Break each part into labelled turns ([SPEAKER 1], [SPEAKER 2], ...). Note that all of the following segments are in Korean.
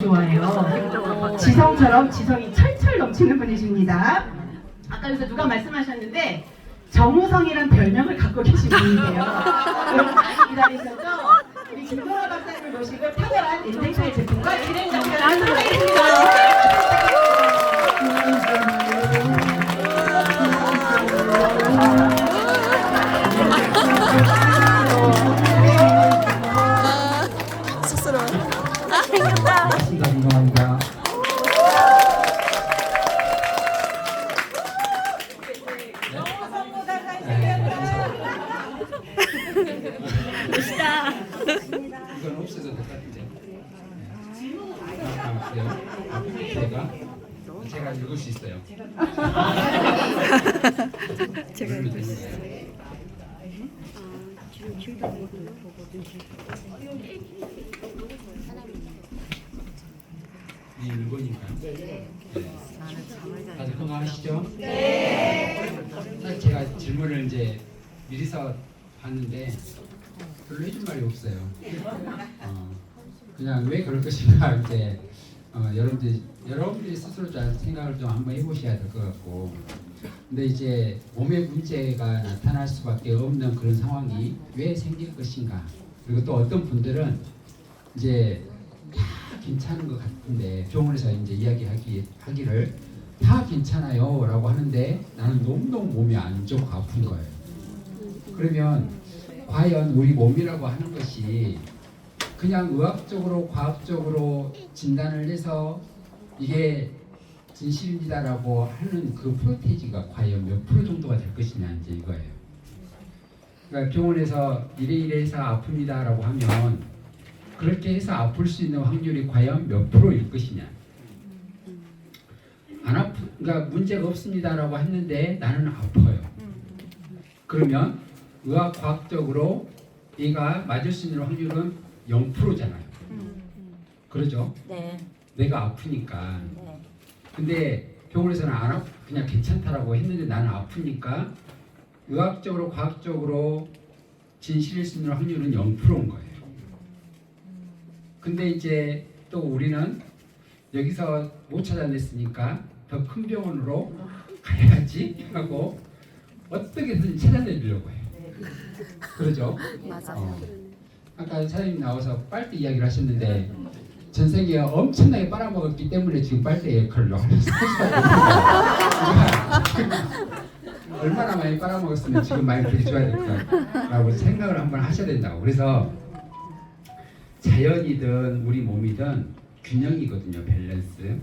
[SPEAKER 1] 좋아해요. 지성처럼 지성이 철철 넘치는 분이십니다. 아까 여기서 누가 말씀하셨는데 정우성이란 별명을 갖고 계신 분이세요. 여러분 많이 기다리셨죠? 우리 김동아 박사님을 모시고 탁월한 인생사의 제품과 진행 장면을 하도록 하겠습니다.
[SPEAKER 2] 쑥스러워. 아, 생겼다.
[SPEAKER 3] 감사합니다.
[SPEAKER 2] 멋있다.
[SPEAKER 3] 이건 없어도 될 것 같은데. 제가 읽을 수 있어요.
[SPEAKER 2] 제가
[SPEAKER 3] 읽을 수 있어요. 이 물건인가요? 네. 다들 건강하시죠? 네. 사실 제가 질문을 이제 미리서 봤는데 별로 해줄 말이 없어요. 그냥 왜 그럴 것인가 이제 여러분들이 스스로 잘 생각을 좀 한번 해보셔야 될 것 같고, 근데 이제 몸에 문제가 나타날 수밖에 없는 그런 상황이 왜 생길 것인가, 그리고 또 어떤 분들은 이제 다 괜찮은 것 같은데 병원에서 이제 이야기하기를 다 괜찮아요라고 하는데 나는 너무너무 몸이 안 좋고 아픈 거예요. 그러면 과연 우리 몸이라고 하는 것이 그냥 의학적으로 과학적으로 진단을 해서 이게 진실입니다라고 하는 그 프로테이지가 과연 몇 프로 정도가 될 것이냐 이제 이거예요. 그러니까 병원에서 이래이래해서 아픕니다라고 하면 그렇게 해서 아플 수 있는 확률이 과연 몇 프로일 것이냐. 그러니까 문제가 없습니다라고 했는데 나는 아파요. 그러면 의학 과학적으로 얘가 맞을 수 있는 확률은 0%잖아요. 그러죠?
[SPEAKER 2] 네.
[SPEAKER 3] 내가 아프니까.
[SPEAKER 2] 네.
[SPEAKER 3] 근데 병원에서는 그냥 괜찮다라고 했는데 나는 아프니까 의학적으로 과학적으로 진실일 수 있는 확률은 0%인 거예요. 근데 이제 또 우리는 여기서 못 찾아냈으니까 더 큰 병원으로 가야지 하고 어떻게든 찾아내려고 해요. 그러죠?
[SPEAKER 2] 맞아.
[SPEAKER 3] 아까 사장님 나와서 빨대 이야기를 하셨는데 전생에 엄청나게 빨아먹었기 때문에 지금 빨대 역할을 하는 얼마나 많이 빨아먹었으면 지금 많이 해줘야 될까라고 생각을 한번 하셔야 된다고. 그래서 자연이든 우리 몸이든 균형이거든요. 밸런스.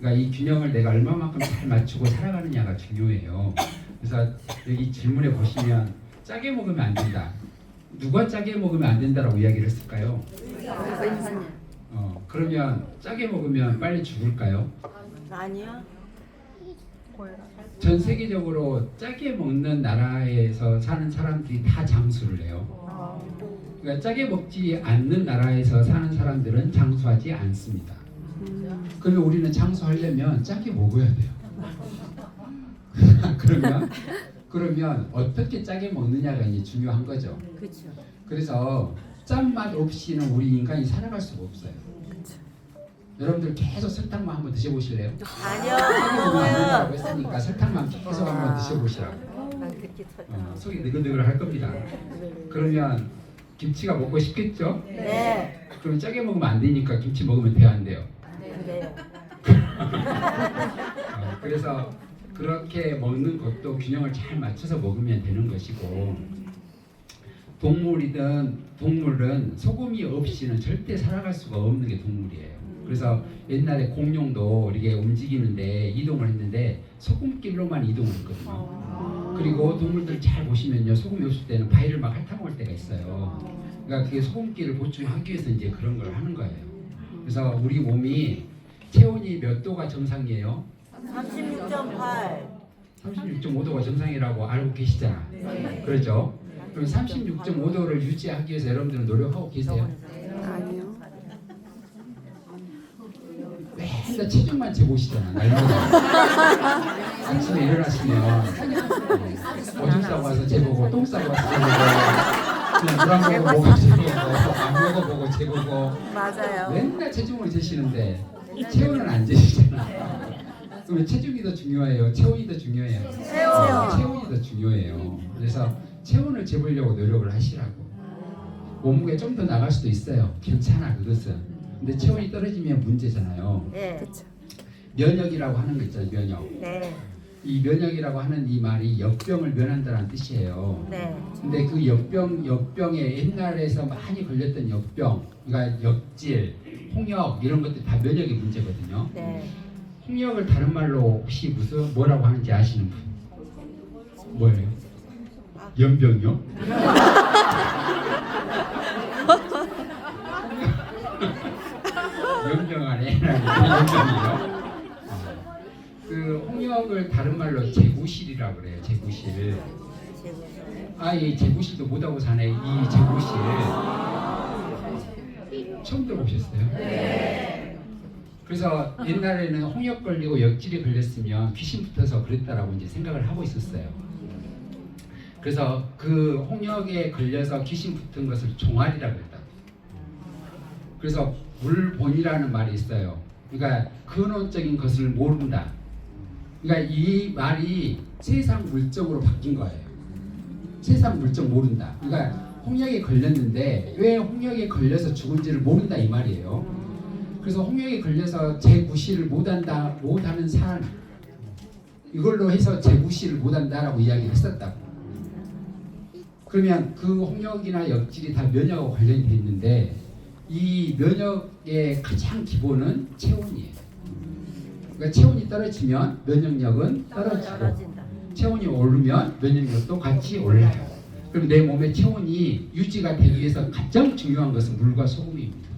[SPEAKER 3] 그러니까 이 균형을 내가 얼마만큼 잘 맞추고 살아가느냐가 중요해요. 그래서 여기 질문에 보시면 짜게 먹으면 안 된다. 누가 짜게 먹으면 안 된다라고 이야기를 했을까요? 그러면 짜게 먹으면 빨리 죽을까요?
[SPEAKER 2] 아니요.
[SPEAKER 3] 전 세계적으로 짜게 먹는 나라에서 사는 사람들이 다 장수를 해요. 그러니까 짜게 먹지 않는 나라에서 사는 사람들은 장수하지 않습니다. 그러면 우리는 장수하려면 짜게 먹어야 돼요. 그러면 어떻게 짜게 먹느냐가 이제 중요한 거죠.
[SPEAKER 2] 그렇죠.
[SPEAKER 3] 그래서 짠맛 없이는 우리 인간이 살아갈 수가 없어요. 여러분들 계속 설탕만 한번 드셔보실래요?
[SPEAKER 2] 아니요.
[SPEAKER 3] 짜게 먹으면 안 된다고 했으니까 설탕만 계속 한번 드셔보시라고.
[SPEAKER 2] 그렇게
[SPEAKER 3] 속이 느글느글 할 겁니다. 그러면 김치가 먹고 싶겠죠?
[SPEAKER 2] 네.
[SPEAKER 3] 그럼 짜게 먹으면 안 되니까 김치 먹으면 돼요, 안 돼요?
[SPEAKER 2] 네.
[SPEAKER 3] 그래서 그렇게 먹는 것도 균형을 잘 맞춰서 먹으면 되는 것이고, 동물은 소금이 없이는 절대 살아갈 수가 없는 게 동물이에요. 그래서 옛날에 공룡도 이렇게 움직이는데 이동을 했는데 소금길로만 이동을 했거든요. 그리고 동물들 잘 보시면요, 소금이 없을 때는 바위를 막 핥아먹을 때가 있어요. 그러니까 그게 소금기를 보충하기 위해서 이제 그런 걸 하는 거예요. 그래서 우리 몸이 체온이 몇 도가 정상이에요?
[SPEAKER 2] 36.8.
[SPEAKER 3] 36.5도가 정상이라고 알고 계시잖아. 그렇죠? 그럼 36.5도를 유지하기 위해서 여러분들은 노력하고 계세요?
[SPEAKER 2] 아니요.
[SPEAKER 3] 맨날 체중만 재보시잖아. 날마다. 아침에 일어나시면 오줌 싸고 와서 재보고 똥 싸고 와서 재보고 그냥 물 안 먹고 뭐가 재보고 안 먹어보고 재보고
[SPEAKER 2] 맞아요.
[SPEAKER 3] 맨날 체중을 재시는데 체온은 안 재시잖아. 그러면 체중이 더 중요해요? 체온이 더 중요해요? 체온이 더 중요해요. 그래서 체온을 재보려고 노력을 하시라고. 몸무게 좀 더 나갈 수도 있어요. 괜찮아 그것은. 근데 체온이 떨어지면 문제잖아요.
[SPEAKER 2] 네.
[SPEAKER 3] 면역이라고 하는 거 있잖아요. 면역.
[SPEAKER 2] 네.
[SPEAKER 3] 이 면역이라고 하는 이 말이 역병을 면한다는 뜻이에요.
[SPEAKER 2] 네.
[SPEAKER 3] 근데 그 역병에 옛날에서 많이 걸렸던 역병, 그러니까 역질, 홍역 이런 것들이 다 면역의 문제거든요.
[SPEAKER 2] 네.
[SPEAKER 3] 홍역을 다른 말로 혹시 무슨 뭐라고 하는지 아시는 분? 뭐예요? 연병이요? 연병하네. 연병이요? 그 홍역을 다른 말로 제구실이라고 그래요. 제구실. 이 제구실도 못하고 사네. 이 제구실. 처음 들어보셨어요? 네. 그래서 옛날에는 홍역 걸리고 역질이 걸렸으면 귀신 붙어서 그랬다라고 이제 생각을 하고 있었어요. 그래서 그 홍역에 걸려서 귀신 붙은 것을 종알이라고 했다. 그래서 물본이라는 말이 있어요. 그러니까 근원적인 것을 모른다. 그러니까 이 말이 세상 물정으로 바뀐 거예요. 세상 물정 모른다. 그러니까 홍역에 걸렸는데 왜 홍역에 걸려서 죽은지를 모른다 이 말이에요. 그래서 홍역에 걸려서 재구실을 못하는 사람 이걸로 해서 재구실을 못한다라고 이야기를 했었다고. 그러면 그 홍역이나 역질이 다 면역하고 관련이 돼 있는데 이 면역의 가장 기본은 체온이에요. 그러니까 체온이 떨어지면 면역력은 떨어지고 체온이 오르면 면역력도 같이 올라요. 그럼 내 몸의 체온이 유지가 되기 위해서 가장 중요한 것은 물과 소금입니다.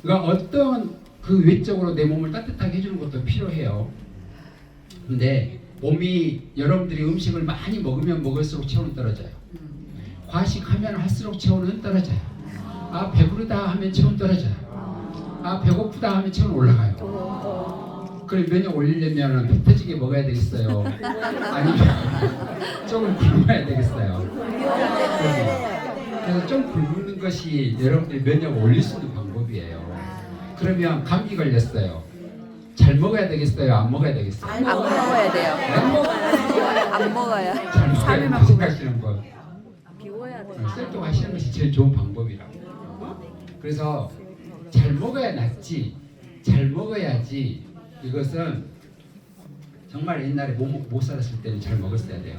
[SPEAKER 3] 그러니까 어떤 그 외적으로 내 몸을 따뜻하게 해주는 것도 필요해요. 근데 몸이 여러분들이 음식을 많이 먹으면 먹을수록 체온은 떨어져요. 과식하면 할수록 체온은 떨어져요. 배부르다 하면 체온 떨어져요. 배고프다 하면 체온 올라가요. 그럼 면역 올리려면 배 터지게 먹어야 되겠어요? 아니면 조금 굶어야 되겠어요? 그래서 좀 굶는 것이 여러분들이 면역을 올릴 수 있는 방법이에요. 그러면 감기 걸렸어요. 잘 먹어야 되겠어요? 안 먹어야 되겠어요?
[SPEAKER 2] 안 먹어야 돼요. 안 먹어야.
[SPEAKER 3] 잘 먹어야 된다고 생각하시는 거.
[SPEAKER 2] 비워야 돼.
[SPEAKER 3] 셀토하시는 것이 제일 좋은 방법이라고. 그래서 잘 먹어야 낫지. 잘 먹어야지. 이것은 정말 옛날에 못 살았을 때는 잘 먹었어야 돼요.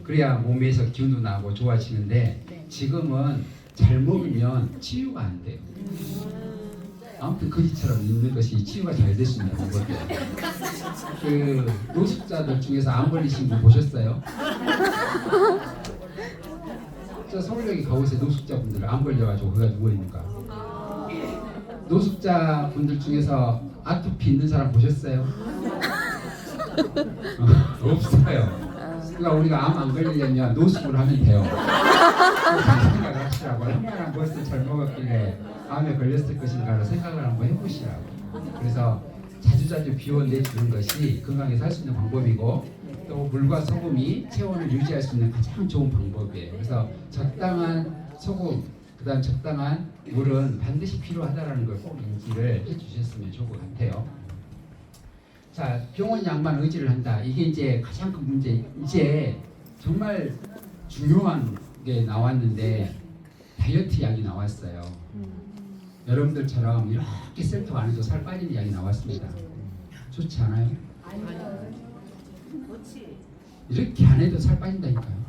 [SPEAKER 3] 그래야 몸에서 기운도 나고 좋아지는데 지금은 잘 먹으면 치유가 안 돼요. 아무튼 거지처럼 있는 것이 치유가 잘 될 수 있는 방법이에요. 그 노숙자들 중에서 암 걸리신 분 보셨어요? 저 서울역에 가보세요. 노숙자분들 암 걸려가지고 거기가 누워 있는가? 노숙자 분들 중에서 아토피 있는 사람 보셨어요? 없어요. 그러니까 우리가 암 안 걸리려면 노숙을 하면 돼요. 생각을 하시라고. 얼마나 무엇을 잘 먹었길래 암에 걸렸을 것인가를 생각을 한번 해보시라고. 그래서 자주자주 비워내주는 것이 건강하게 살 수 있는 방법이고 또 물과 소금이 체온을 유지할 수 있는 가장 좋은 방법이에요. 그래서 적당한 소금 그다음 적당한 물은 반드시 필요하다라는 걸 꼭 인지를 해주셨으면 좋을 것 같아요. 자, 병원 약만 의지를 한다. 이게 이제 가장 큰 문제. 이제 정말 중요한 게 나왔는데 다이어트 약이 나왔어요. 여러분들처럼 이렇게 셀프 안 해도 살 빠지는 약이 나왔습니다. 좋지 않아요? 이렇게 안 해도 살 빠진다니까요.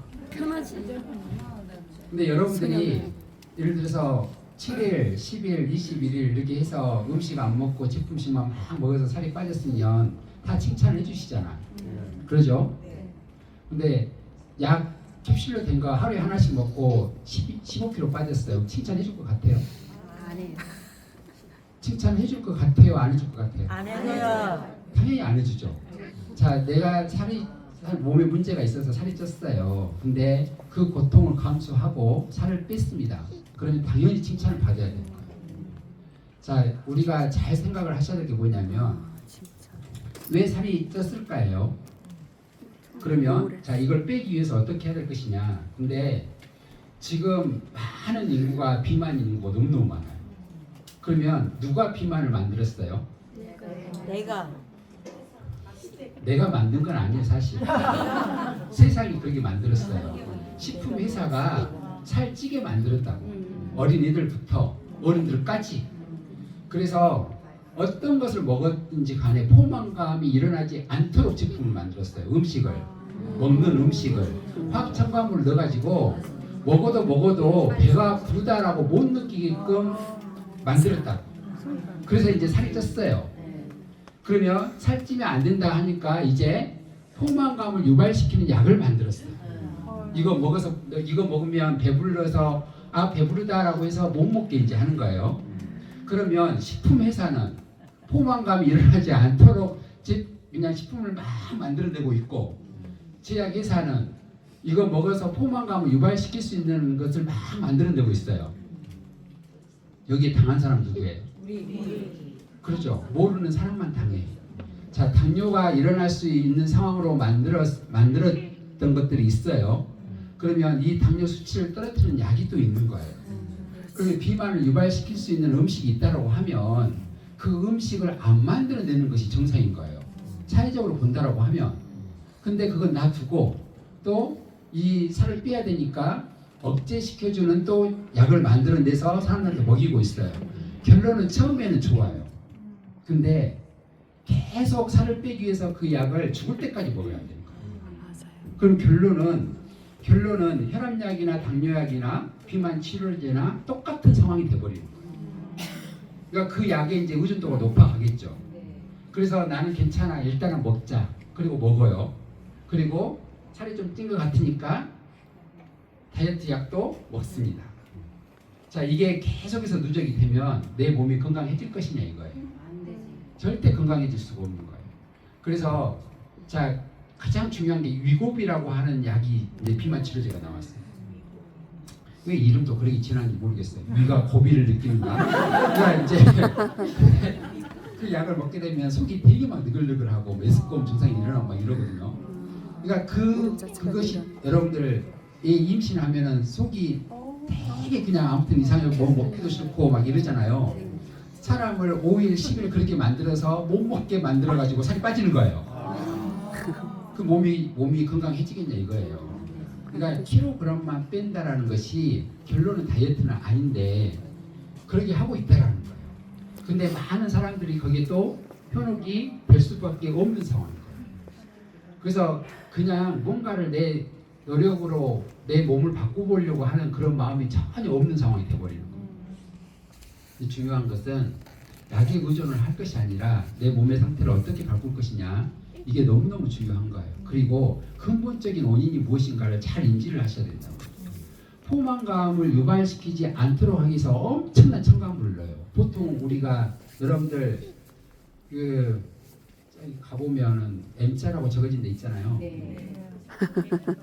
[SPEAKER 3] 근데 여러분들이 예를 들어서 7일, 10일, 21일 이렇게 해서 음식 안 먹고 제품식만 막 먹어서 살이 빠졌으면 다 칭찬을 해주시잖아. 그러죠? 근데 약 캡슐로 된 거 하루에 하나씩 먹고 15kg 빠졌어요. 칭찬해 줄 것 같아요?
[SPEAKER 2] 아니에요.
[SPEAKER 3] 칭찬해 줄 것 같아요? 안 해줄 것 같아요?
[SPEAKER 2] 안 해요.
[SPEAKER 3] 당연히 안 해주죠. 자, 내가 몸에 문제가 있어서 살이 쪘어요. 근데 그 고통을 감수하고 살을 뺐습니다. 그러면 당연히 칭찬을 받아야 되는 거예요. 자, 우리가 잘 생각을 하셔야 될 게 뭐냐면 왜 살이 쪘을까요? 그러면 자, 이걸 빼기 위해서 어떻게 해야 될 것이냐. 근데 지금 많은 인구가 비만 인구가 너무너무 많아요. 그러면 누가 비만을 만들었어요? 내가 만든 건 아니에요, 사실. 세상이 그렇게 만들었어요. 식품 회사가 살찌게 만들었다고. 어린이들부터 어른들까지. 그래서 어떤 것을 먹었든지 간에 포만감이 일어나지 않도록 제품을 만들었어요. 음식을, 먹는 음식을 화학 첨가물을 넣어가지고 먹어도 배가 부르다라고 못 느끼게끔 만들었다고. 그래서 이제 살이 쪘어요. 그러면 살찌면 안 된다 하니까 이제 포만감을 유발시키는 약을 만들었어요. 이거 먹으면 배불러서 배부르다라고 해서 못 먹게 이제 하는 거예요. 그러면 식품 회사는 포만감이 일어나지 않도록 그냥 식품을 막 만들어내고 있고, 제약 회사는 이거 먹어서 포만감을 유발시킬 수 있는 것을 막 만들어내고 있어요. 여기에 당한 사람 누구예요? 그렇죠. 모르는 사람만 당해. 자, 당뇨가 일어날 수 있는 상황으로 만들었던 것들이 있어요. 그러면 이 당뇨 수치를 떨어뜨리는 약이 또 있는 거예요. 그러면 비만을 유발시킬 수 있는 음식이 있다고 하면 그 음식을 안 만들어내는 것이 정상인 거예요. 사회적으로 본다라고 하면. 근데 그건 놔두고 또 이 살을 빼야 되니까 억제시켜주는 또 약을 만들어내서 사람들한테 먹이고 있어요. 결론은 처음에는 좋아요. 근데 계속 살을 빼기 위해서 그 약을 죽을 때까지 먹어야 되는 거예요. 그럼 결론은 혈압약이나 당뇨약이나 비만 치료제나 똑같은 상황이 돼버리는 거예요. 그러니까 그 약에 이제 의존도가 높아가겠죠. 그래서 나는 괜찮아, 일단은 먹자. 그리고 먹어요. 그리고 살이 좀 찐 것 같으니까 다이어트 약도 먹습니다. 자, 이게 계속해서 누적이 되면 내 몸이 건강해질 것이냐 이거예요. 절대 건강해질 수가 없는 거예요. 그래서 자, 가장 중요한 게 위고비라고 하는 약이 이제 비만 치료제가 나왔어요. 왜 이름도 그렇게 지난지 모르겠어요. 위가 고비를 느끼는가? 그러니까 이제 그 약을 먹게 되면 속이 되게 막 느글느글하고 메스꺼움 증상이 일어나고 막 이러거든요. 그러니까 그것이 여러분들 임신하면은 속이 되게 그냥 아무튼 이상하게 뭐 먹기도 싫고 막 이러잖아요. 사람을 5일, 10일 그렇게 만들어서 못 먹게 만들어 가지고 살이 빠지는 거예요. 그 몸이 건강해지겠냐 이거예요. 그러니까 킬로그램만 뺀다라는 것이 결론은 다이어트는 아닌데 그렇게 하고 있다라는 거예요. 근데 많은 사람들이 거기에 또 현혹이 될 수밖에 없는 상황인 거예요. 그래서 그냥 뭔가를 내 노력으로 내 몸을 바꿔보려고 하는 그런 마음이 전혀 없는 상황이 되어버리는 거예요. 중요한 것은 약에 의존을 할 것이 아니라 내 몸의 상태를 어떻게 바꿀 것이냐, 이게 너무너무 중요한 거예요. 그리고 근본적인 원인이 무엇인가를 잘 인지를 하셔야 된다고. 포만감을 유발시키지 않도록 하기 위해서 엄청난 첨가물을 넣어요. 보통 우리가 여러분들 가보면은 M자라고 적어진 데 있잖아요.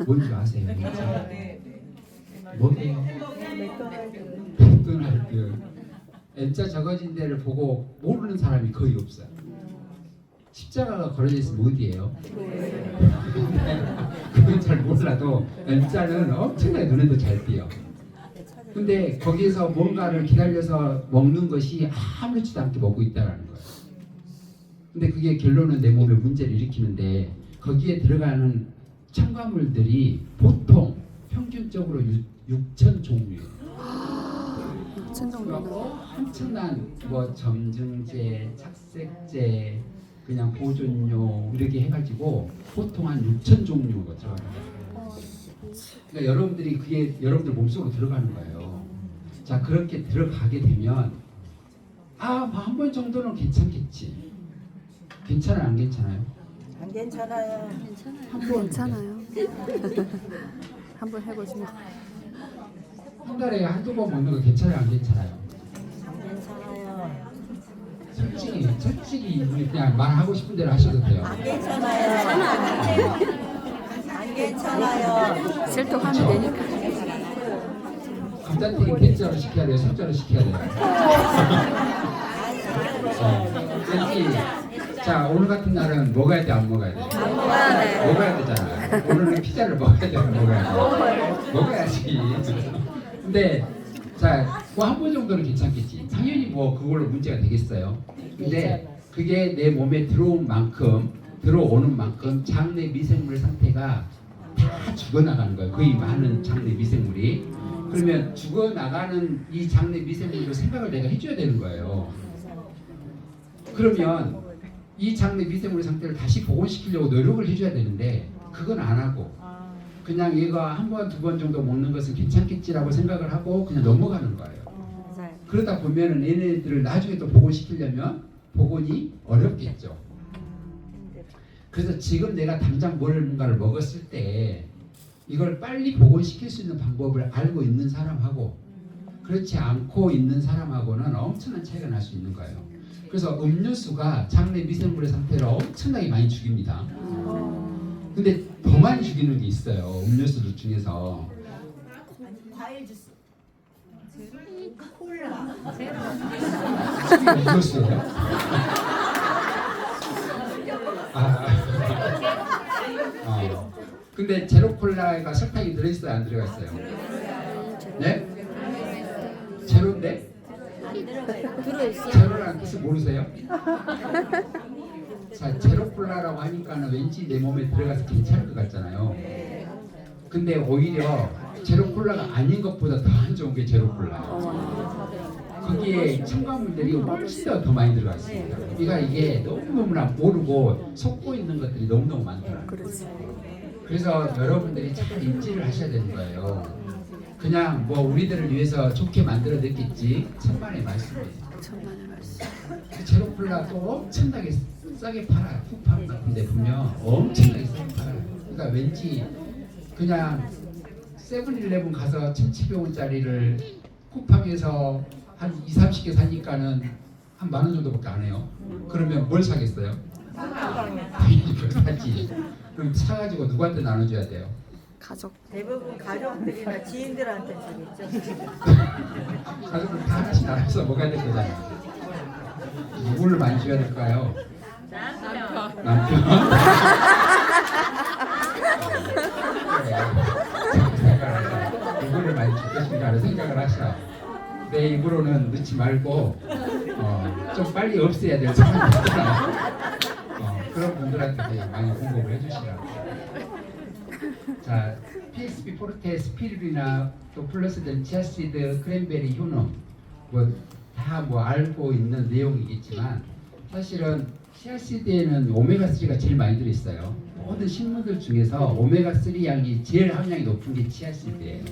[SPEAKER 3] 뭔지 아세요? 뭐예요? 맥도날드. M자 적어진 데를 보고 모르는 사람이 거의 없어요. 십자가가 걸어져 있으면 어디예요? 그건 잘 몰라도 M자는 엄청나게 눈에도 잘 띄요. 근데 거기에서 뭔가를 기다려서 먹는 것이 아무렇지도 않게 먹고 있다는 거예요. 근데 그게 결론은 내 몸에 문제를 일으키는데 거기에 들어가는 첨가물들이 보통 평균적으로 6,000 종류예요.
[SPEAKER 2] 6,000 종류.
[SPEAKER 3] 엄청난 뭐 점증제, 착색제, 그냥 보존료 이렇게 해가지고 보통 한 6,000 종류가 들어가요. 그러니까 여러분들이 그게 여러분들 몸속으로 들어가는 거예요. 자, 그렇게 들어가게 되면 한 번 정도는 괜찮겠지. 괜찮아요, 안 괜찮아요?
[SPEAKER 4] 안 괜찮아요.
[SPEAKER 2] 괜찮아요. 한번 해보시면.
[SPEAKER 3] 한 달에 한두 번 먹는 거 괜찮아요, 안 괜찮아요?
[SPEAKER 4] 안 괜찮아요.
[SPEAKER 3] 솔직히 그냥 말하고 싶은 대로 하셔도 돼요.
[SPEAKER 4] 안 괜찮아요. 안 괜찮아요.
[SPEAKER 2] 실토하면 되니까.
[SPEAKER 3] 감자튀김 대자로 시켜야 돼요, 숫자로 시켜야 돼요. 자, 오늘 같은 날은 먹어야 돼, 안 먹어야 돼?
[SPEAKER 2] 안 먹어야 돼.
[SPEAKER 3] 먹어야 되잖아. 오늘은 피자를 먹어야 돼, 안 먹어야 돼? 먹어야지. 근데 자, 뭐 한 번 정도는 괜찮겠지. 당연히 뭐 그걸로 문제가 되겠어요. 근데 그게 내 몸에 들어오는 만큼 장내 미생물 상태가 다 죽어나가는 거예요. 거의 많은 장내 미생물이. 그러면 죽어나가는 이 장내 미생물도 생각을 내가 해줘야 되는 거예요. 그러면 이 장내 미생물 상태를 다시 복원시키려고 노력을 해줘야 되는데 그건 안 하고 그냥 얘가 한 번, 두 번 정도 먹는 것은 괜찮겠지라고 생각을 하고 그냥 넘어가는 거예요. 그러다 보면은 얘네들을 나중에 또 복원시키려면 복원이 어렵겠죠. 그래서 지금 내가 당장 뭔가를 먹었을 때 이걸 빨리 복원시킬 수 있는 방법을 알고 있는 사람하고 그렇지 않고 있는 사람하고는 엄청난 차이가 날 수 있는 거예요. 그래서 음료수가 장내 미생물의 상태를 엄청나게 많이 죽입니다. 근데 더 많이 죽이는 게 있어요. 음료수들 중에서.
[SPEAKER 4] 과일 주스.
[SPEAKER 3] 음료수예요? 근데 제로콜라가 설탕이 들어있어요? 안 들어가 있어요? 네? 제로인데? 제로라는 뜻을 모르세요? 자, 제로콜라라고 하니까는 왠지 내 몸에 들어가서 괜찮을 것 같잖아요. 근데 오히려 제로콜라가 아닌 것보다 더 안 좋은 게 제로콜라예요. 거기에 첨가물들이 훨씬 더 많이 들어가 있습니다. 그러니까 이게 너무너무나 모르고 속고 있는 것들이 너무너무 많더라고요. 그래서 여러분들이 잘 인지를 하셔야 되는 거예요. 그냥 뭐 우리들을 위해서 좋게 만들어 냈겠지 천만의 말씀이에요. 그 제로콜라 또 엄청나게 싸게 팔아요. 쿠팡 같은데 보면 엄청나게 싸게 팔아요. 그러니까 왠지 그냥 세븐일레븐 가서 1,700원짜리를 쿠팡에서 한 2, 30개 사니까는 한 10,000원 정도밖에 안 해요. 그러면 뭘 사겠어요? 당연히 그걸 사지. 그럼 사가지고 누구한테 나눠줘야 돼요?
[SPEAKER 2] 가족.
[SPEAKER 4] 대부분 가족들이나 지인들한테 주겠죠.
[SPEAKER 3] 가족들 다 하나씩 나눠서 먹어야 될 거잖아요. 누구를 많이 줘야 될까요? 남편. 누구를 많이 줄 것인가를 생각을 하셔. 내 입으로는 넣지 말고 좀 빨리 없애야 될 사람이 있잖아요. 그런 분들한테 많이 공급을 해주시라고. 자, PSP 포르테, 스피루리나, 또 플러스된 치아시드, 크랜베리, 효능 다 알고 있는 내용이겠지만 사실은 치아시드에는 오메가3가 제일 많이 들어있어요. 모든 식물들 중에서 오메가3 양이 제일 함량이 높은 게 치아시드예요.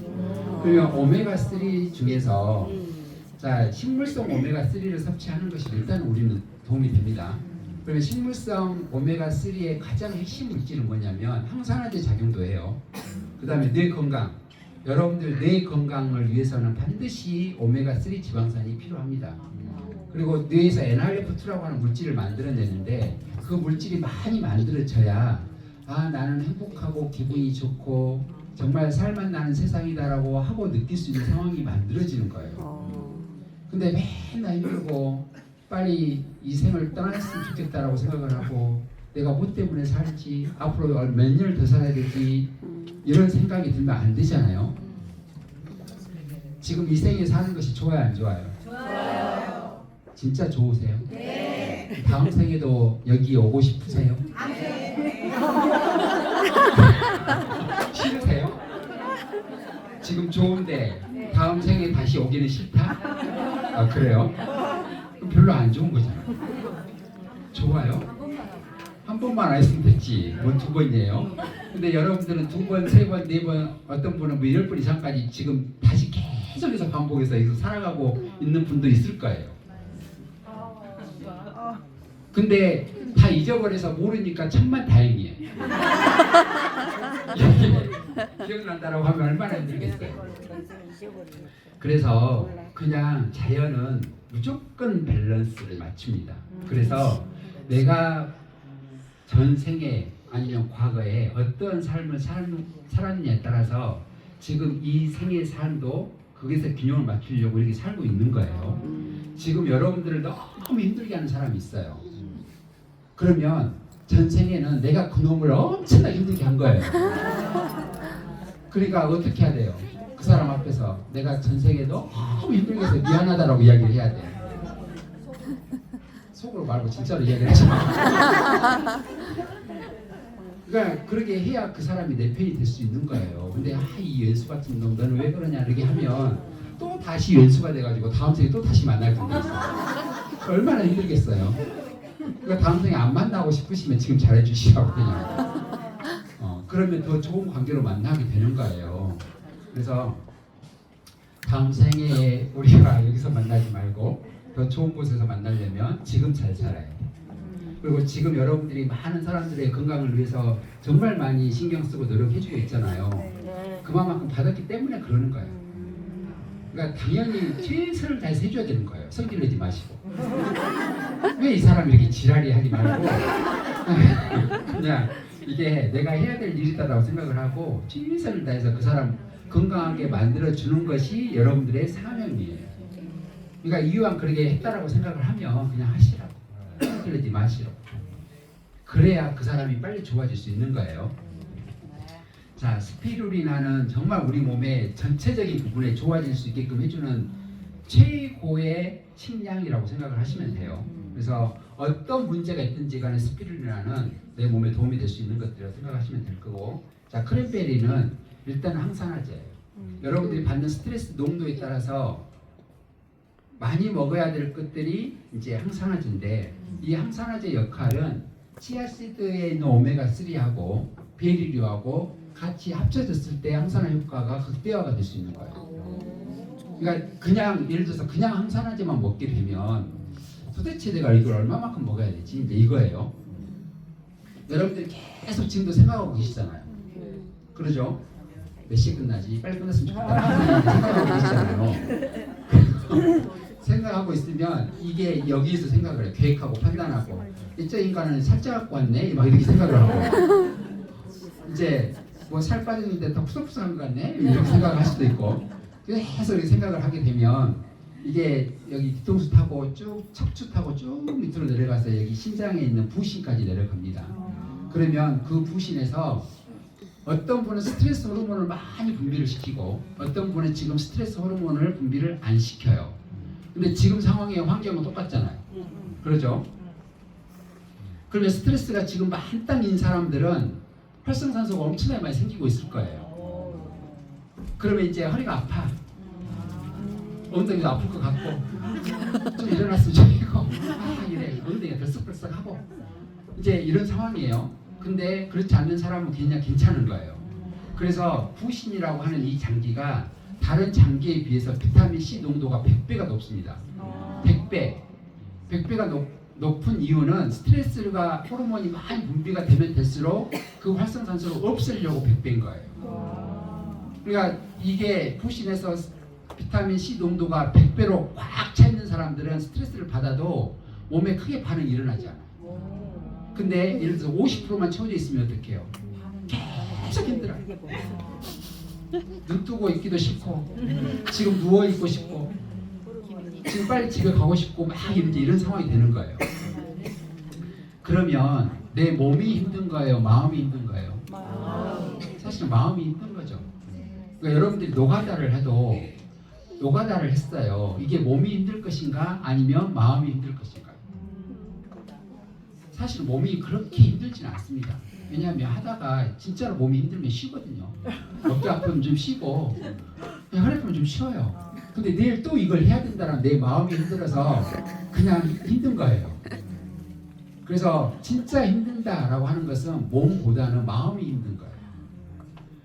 [SPEAKER 3] 그러면 오메가3 중에서 자, 식물성 오메가3를 섭취하는 것이 일단 우리는 도움이 됩니다. 그러면 식물성 오메가3의 가장 핵심 물질은 뭐냐면 항산화제 작용도 해요. 그 다음에 뇌 건강. 여러분들 뇌 건강을 위해서는 반드시 오메가3 지방산이 필요합니다. 그리고 뇌에서 NRF2라고 하는 물질을 만들어내는데 그 물질이 많이 만들어져야 나는 행복하고 기분이 좋고 정말 살맛 나는 세상이다라고 하고 느낄 수 있는 상황이 만들어지는 거예요. 근데 맨날 힘들고 빨리 이 생을 떠났으면 좋겠다라고 생각을 하고 내가 뭐 때문에 살지 앞으로 몇 년을 더 살아야 되지 이런 생각이 들면 안 되잖아요. 지금 이 생에 사는 것이 좋아요 안 좋아요? 좋아요. 진짜 좋으세요? 네. 다음 생에도 여기 오고 싶으세요? 네. 싫으세요? 지금 좋은데 다음 생에 다시 오기는 싫다? 그래요? 그럼 별로 안 좋은 거잖아요. 좋아요? 한 번만 안 했으면 됐지. 뭐 두 번이에요. 근데 여러분들은 두 번, 세 번, 네 번, 어떤 분은 뭐 10번 이상까지 지금 다시 계속해서 반복해서 여기서 살아가고 있는 분도 있을 거예요. 근데 다 잊어버려서 모르니까 천만 다행이에요. 기억난다라고 하면 얼마나 힘들겠어요. 그래서 그냥 자연은 무조건 밸런스를 맞춥니다. 그래서 내가 전생에 아니면 과거에 어떤 삶을 살았느냐에 따라서 지금 이 생의 삶도 거기서 균형을 맞추려고 이렇게 살고 있는 거예요. 지금 여러분들을 너무 힘들게 하는 사람이 있어요. 그러면 전생에는 내가 그놈을 엄청나게 힘들게 한 거예요. 그러니까 어떻게 해야 돼요? 그 사람 앞에서 내가 전생에 너무 힘들게 해서 미안하다라고 이야기를 해야 돼. 속으로 말고 진짜로 이야기를 하지 마. 그러니까 그렇게 해야 그 사람이 내 편이 될 수 있는 거예요. 근데 이 연수 같은 놈 너는 왜 그러냐 이렇게 하면 또 다시 연수가 돼가지고 다음 생에 또 다시 만날 텐데 얼마나 힘들겠어요. 그러니까 다음 생에 안 만나고 싶으시면 지금 잘해주시라고 그냥. 그러면 더 좋은 관계로 만나게 되는 거예요. 그래서 다음 생에 우리가 여기서 만나지 말고 더 좋은 곳에서 만나려면 지금 잘 살아야 돼. 그리고 지금 여러분들이 많은 사람들의 건강을 위해서 정말 많이 신경 쓰고 노력해주고 있잖아요. 그만큼 받았기 때문에 그러는 거예요. 그러니까 당연히 최선을 다해서 해줘야 되는 거예요. 성질 내지 마시고. 왜 이 사람이 이렇게 지랄이 하지 말고 그냥 이게 내가 해야 될 일이다라고 생각을 하고 최선을 다해서 그 사람 건강하게 만들어주는 것이 여러분들의 사명이에요. 그러니까 이왕 그렇게 했다라고 생각을 하면 그냥 하시라고. 성질 내지 마시라고. 그래야 그 사람이 빨리 좋아질 수 있는 거예요. 자, 스피루리나는 정말 우리 몸의 전체적인 부분에 좋아질 수 있게끔 해주는 최고의 식량이라고 생각을 하시면 돼요. 그래서 어떤 문제가 있든지 간에 스피루리나는 내 몸에 도움이 될 수 있는 것들이라고 생각하시면 될 거고, 자, 크랜베리는 일단 항산화제예요. 여러분들이 받는 스트레스 농도에 따라서 많이 먹어야 될 것들이 이제 항산화제인데, 이 항산화제 역할은 치아씨드에 있는 오메가3하고 베리류하고 같이 합쳐졌을 때 항산화 효과가 극대화가 될 수 있는 거예요. 그러니까 그냥 예를 들어서 그냥 항산화제만 먹게 되면 도대체 내가 이걸 얼마만큼 먹어야 되지? 이제 이거예요. 여러분들 계속 지금도 생각하고 계시잖아요. 그러죠? 몇 시에 끝나지? 빨리 끝났으면 좋겠다. 생각하고 계시잖아요. 생각하고 있으면 이게 여기에서 생각을 해요. 계획하고 판단하고, 저 인간은 살쪄 갖고 왔네 막 이렇게 생각을 하고, 이제 뭐 살 빠졌는데 더 푸석푸석한 것 같네 이렇게 생각을 할 수도 있고, 계속 이렇게 생각을 하게 되면 이게 여기 뒤통수 타고 쭉 척추 타고 쭉 밑으로 내려가서 여기 심장에 있는 부신까지 내려갑니다. 그러면 그 부신에서 어떤 분은 스트레스 호르몬을 많이 분비를 시키고 어떤 분은 지금 스트레스 호르몬을 분비를 안 시켜요. 근데 지금 상황의 환경은 똑같잖아요. 그렇죠? 그러면 스트레스가 지금 만땅인 사람들은 활성산소가 엄청나게 많이 생기고 있을 거예요. 그러면 이제 허리가 아파, 엉덩이도 아플 것 같고, 좀 일어났으면 좋겠고, 이래 엉덩이가 들썩들썩하고, 이제 이런 상황이에요. 근데 그렇지 않는 사람은 그냥 괜찮은 거예요. 그래서 부신이라고 하는 이 장기가 다른 장기에 비해서 비타민 C 농도가 100배가 높습니다. 100배가 높은 이유는 스트레스가 호르몬이 많이 분비가 되면 될수록 그 활성산소를 없애려고 100배인 거예요. 그러니까 이게 부신에서 비타민 C 농도가 100배로 꽉 차 있는 사람들은 스트레스를 받아도 몸에 크게 반응이 일어나지 않아요. 근데 예를 들어서 50%만 채워져 있으면 어떡해요? 계속 힘들어요. 눈 뜨고 있기도 싫고, 지금 누워 있고 싶고, 지금 빨리 집에 가고 싶고 막 이런 상황이 되는 거예요. 그러면 내 몸이 힘든 거예요? 마음이 힘든 거예요? 사실 마음이 힘든 거죠. 그러니까 여러분들이 노가다를 해도 노가다를 했어요. 이게 몸이 힘들 것인가 아니면 마음이 힘들 것인가? 사실 몸이 그렇게 힘들지는 않습니다. 왜냐하면 하다가 진짜로 몸이 힘들면 쉬거든요. 어깨 아프면 좀 쉬고, 허리 아프면 좀 쉬어요. 근데 내일 또 이걸 해야 된다는 내 마음이 힘들어서 그냥 힘든 거예요. 그래서 진짜 힘든다라고 하는 것은 몸보다는 마음이 힘든 거예요.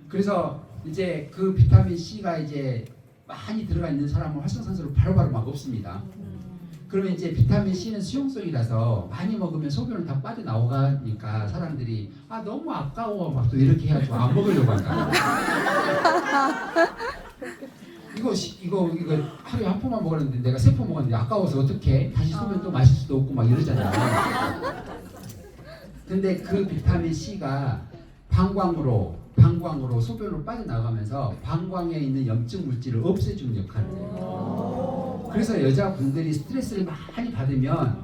[SPEAKER 3] 그래서 이제 그 비타민 C가 이제 많이 들어가 있는 사람은 활성산소를 바로바로 막 없습니다. 그러면 이제 비타민 C는 수용성이라서 많이 먹으면 소변을 다 빠져나오니까 사람들이 너무 아까워 막 또 이렇게 해가지고 안 먹으려고 한다. 이거 하루에 한 포만 먹었는데 내가 3포 먹었는데 아까워서 어떡해? 다시 소변 또 마실 수도 없고 막 이러잖아요. 근데 그 비타민 C가 방광으로 소변으로 빠져나가면서 방광에 있는 염증 물질을 없애주는 역할을 해요. 그래서 여자분들이 스트레스를 많이 받으면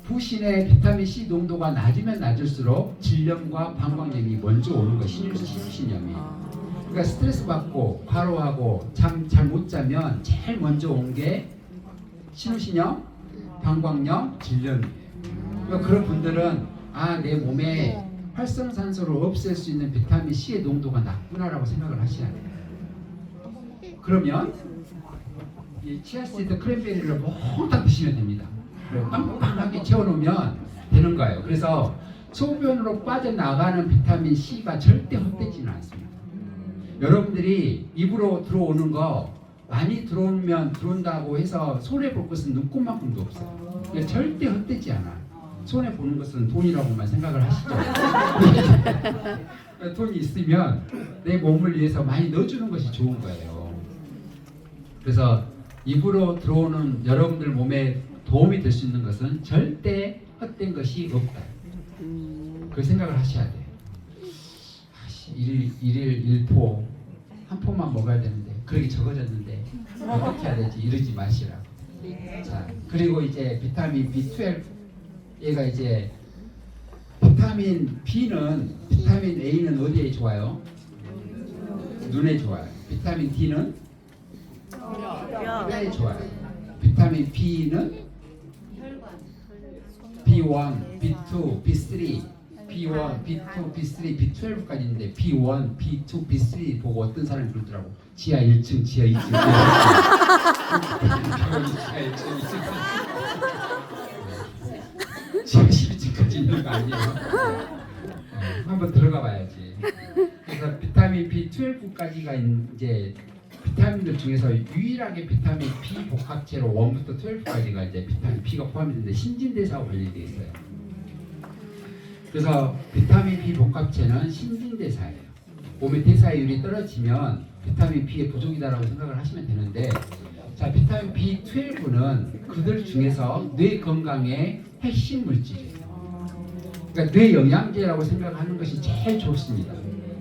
[SPEAKER 3] 부신의 비타민 C 농도가 낮으면 낮을수록 질염과 방광염이 먼저 오는 거예요. 신유신염이. 그러니까 스트레스 받고 과로하고 잠 잘 못 자면 제일 먼저 온 게 신우신경, 방광염, 질염. 그러니까 그런 분들은 아, 내 몸에 활성산소를 없앨 수 있는 비타민 C의 농도가 낮구나라고 생각을 하셔야 돼요. 그러면 이 치아씨드 크랜베리를 몽땅 드시면 됩니다. 빵빵하게 채워놓으면 되는 거예요. 그래서 소변으로 빠져나가는 비타민 C가 절대 헛되지는 않습니다. 여러분들이 입으로 들어오는 거 많이 들어오면 들어온다고 해서 손해 볼 것은 눈꼽만큼도 없어요. 그러니까 절대 헛되지 않아. 손해 보는 것은 돈이라고만 생각을 하시죠. 돈이 있으면 내 몸을 위해서 많이 넣어주는 것이 좋은 거예요. 그래서 입으로 들어오는 여러분들 몸에 도움이 될 수 있는 것은 절대 헛된 것이 없다. 그 생각을 하셔야 돼요. 일일 1포 한 포만 먹어야 되는데 그렇게 적어졌는데 어떻게 해야 되지? 이러지 마시라고. 자, 그리고 이제 비타민 B12 얘가 이제 비타민 B는 비타민 A는 어디에 좋아요? 눈에 좋아요. 비타민 D는 뼈에 좋아요. 비타민 B는 B1, B2, B3, B1, B2, B3, B12까지 있는데 B1, B2, B3 보고 어떤 사람이 그러더라고. 지하 1층, 지하 2층, 지하 1층, 2층. 지하 12층까지 있는 거 아니에요? 한번 들어가 봐야지. 그래서 비타민 B12까지가 이제 비타민들 중에서 유일하게 비타민 B 복합체로 1부터 12까지가 이제 비타민 B가 포함이 되는데 신진대사와 관련되어 있어요. 그래서 비타민 B 복합체는 신진대사예요. 몸의 대사율이 떨어지면 비타민 B의 부족이다라고 생각을 하시면 되는데, 자, 비타민 B12는 그들 중에서 뇌 건강의 핵심 물질이에요. 그러니까 뇌 영양제라고 생각하는 것이 제일 좋습니다.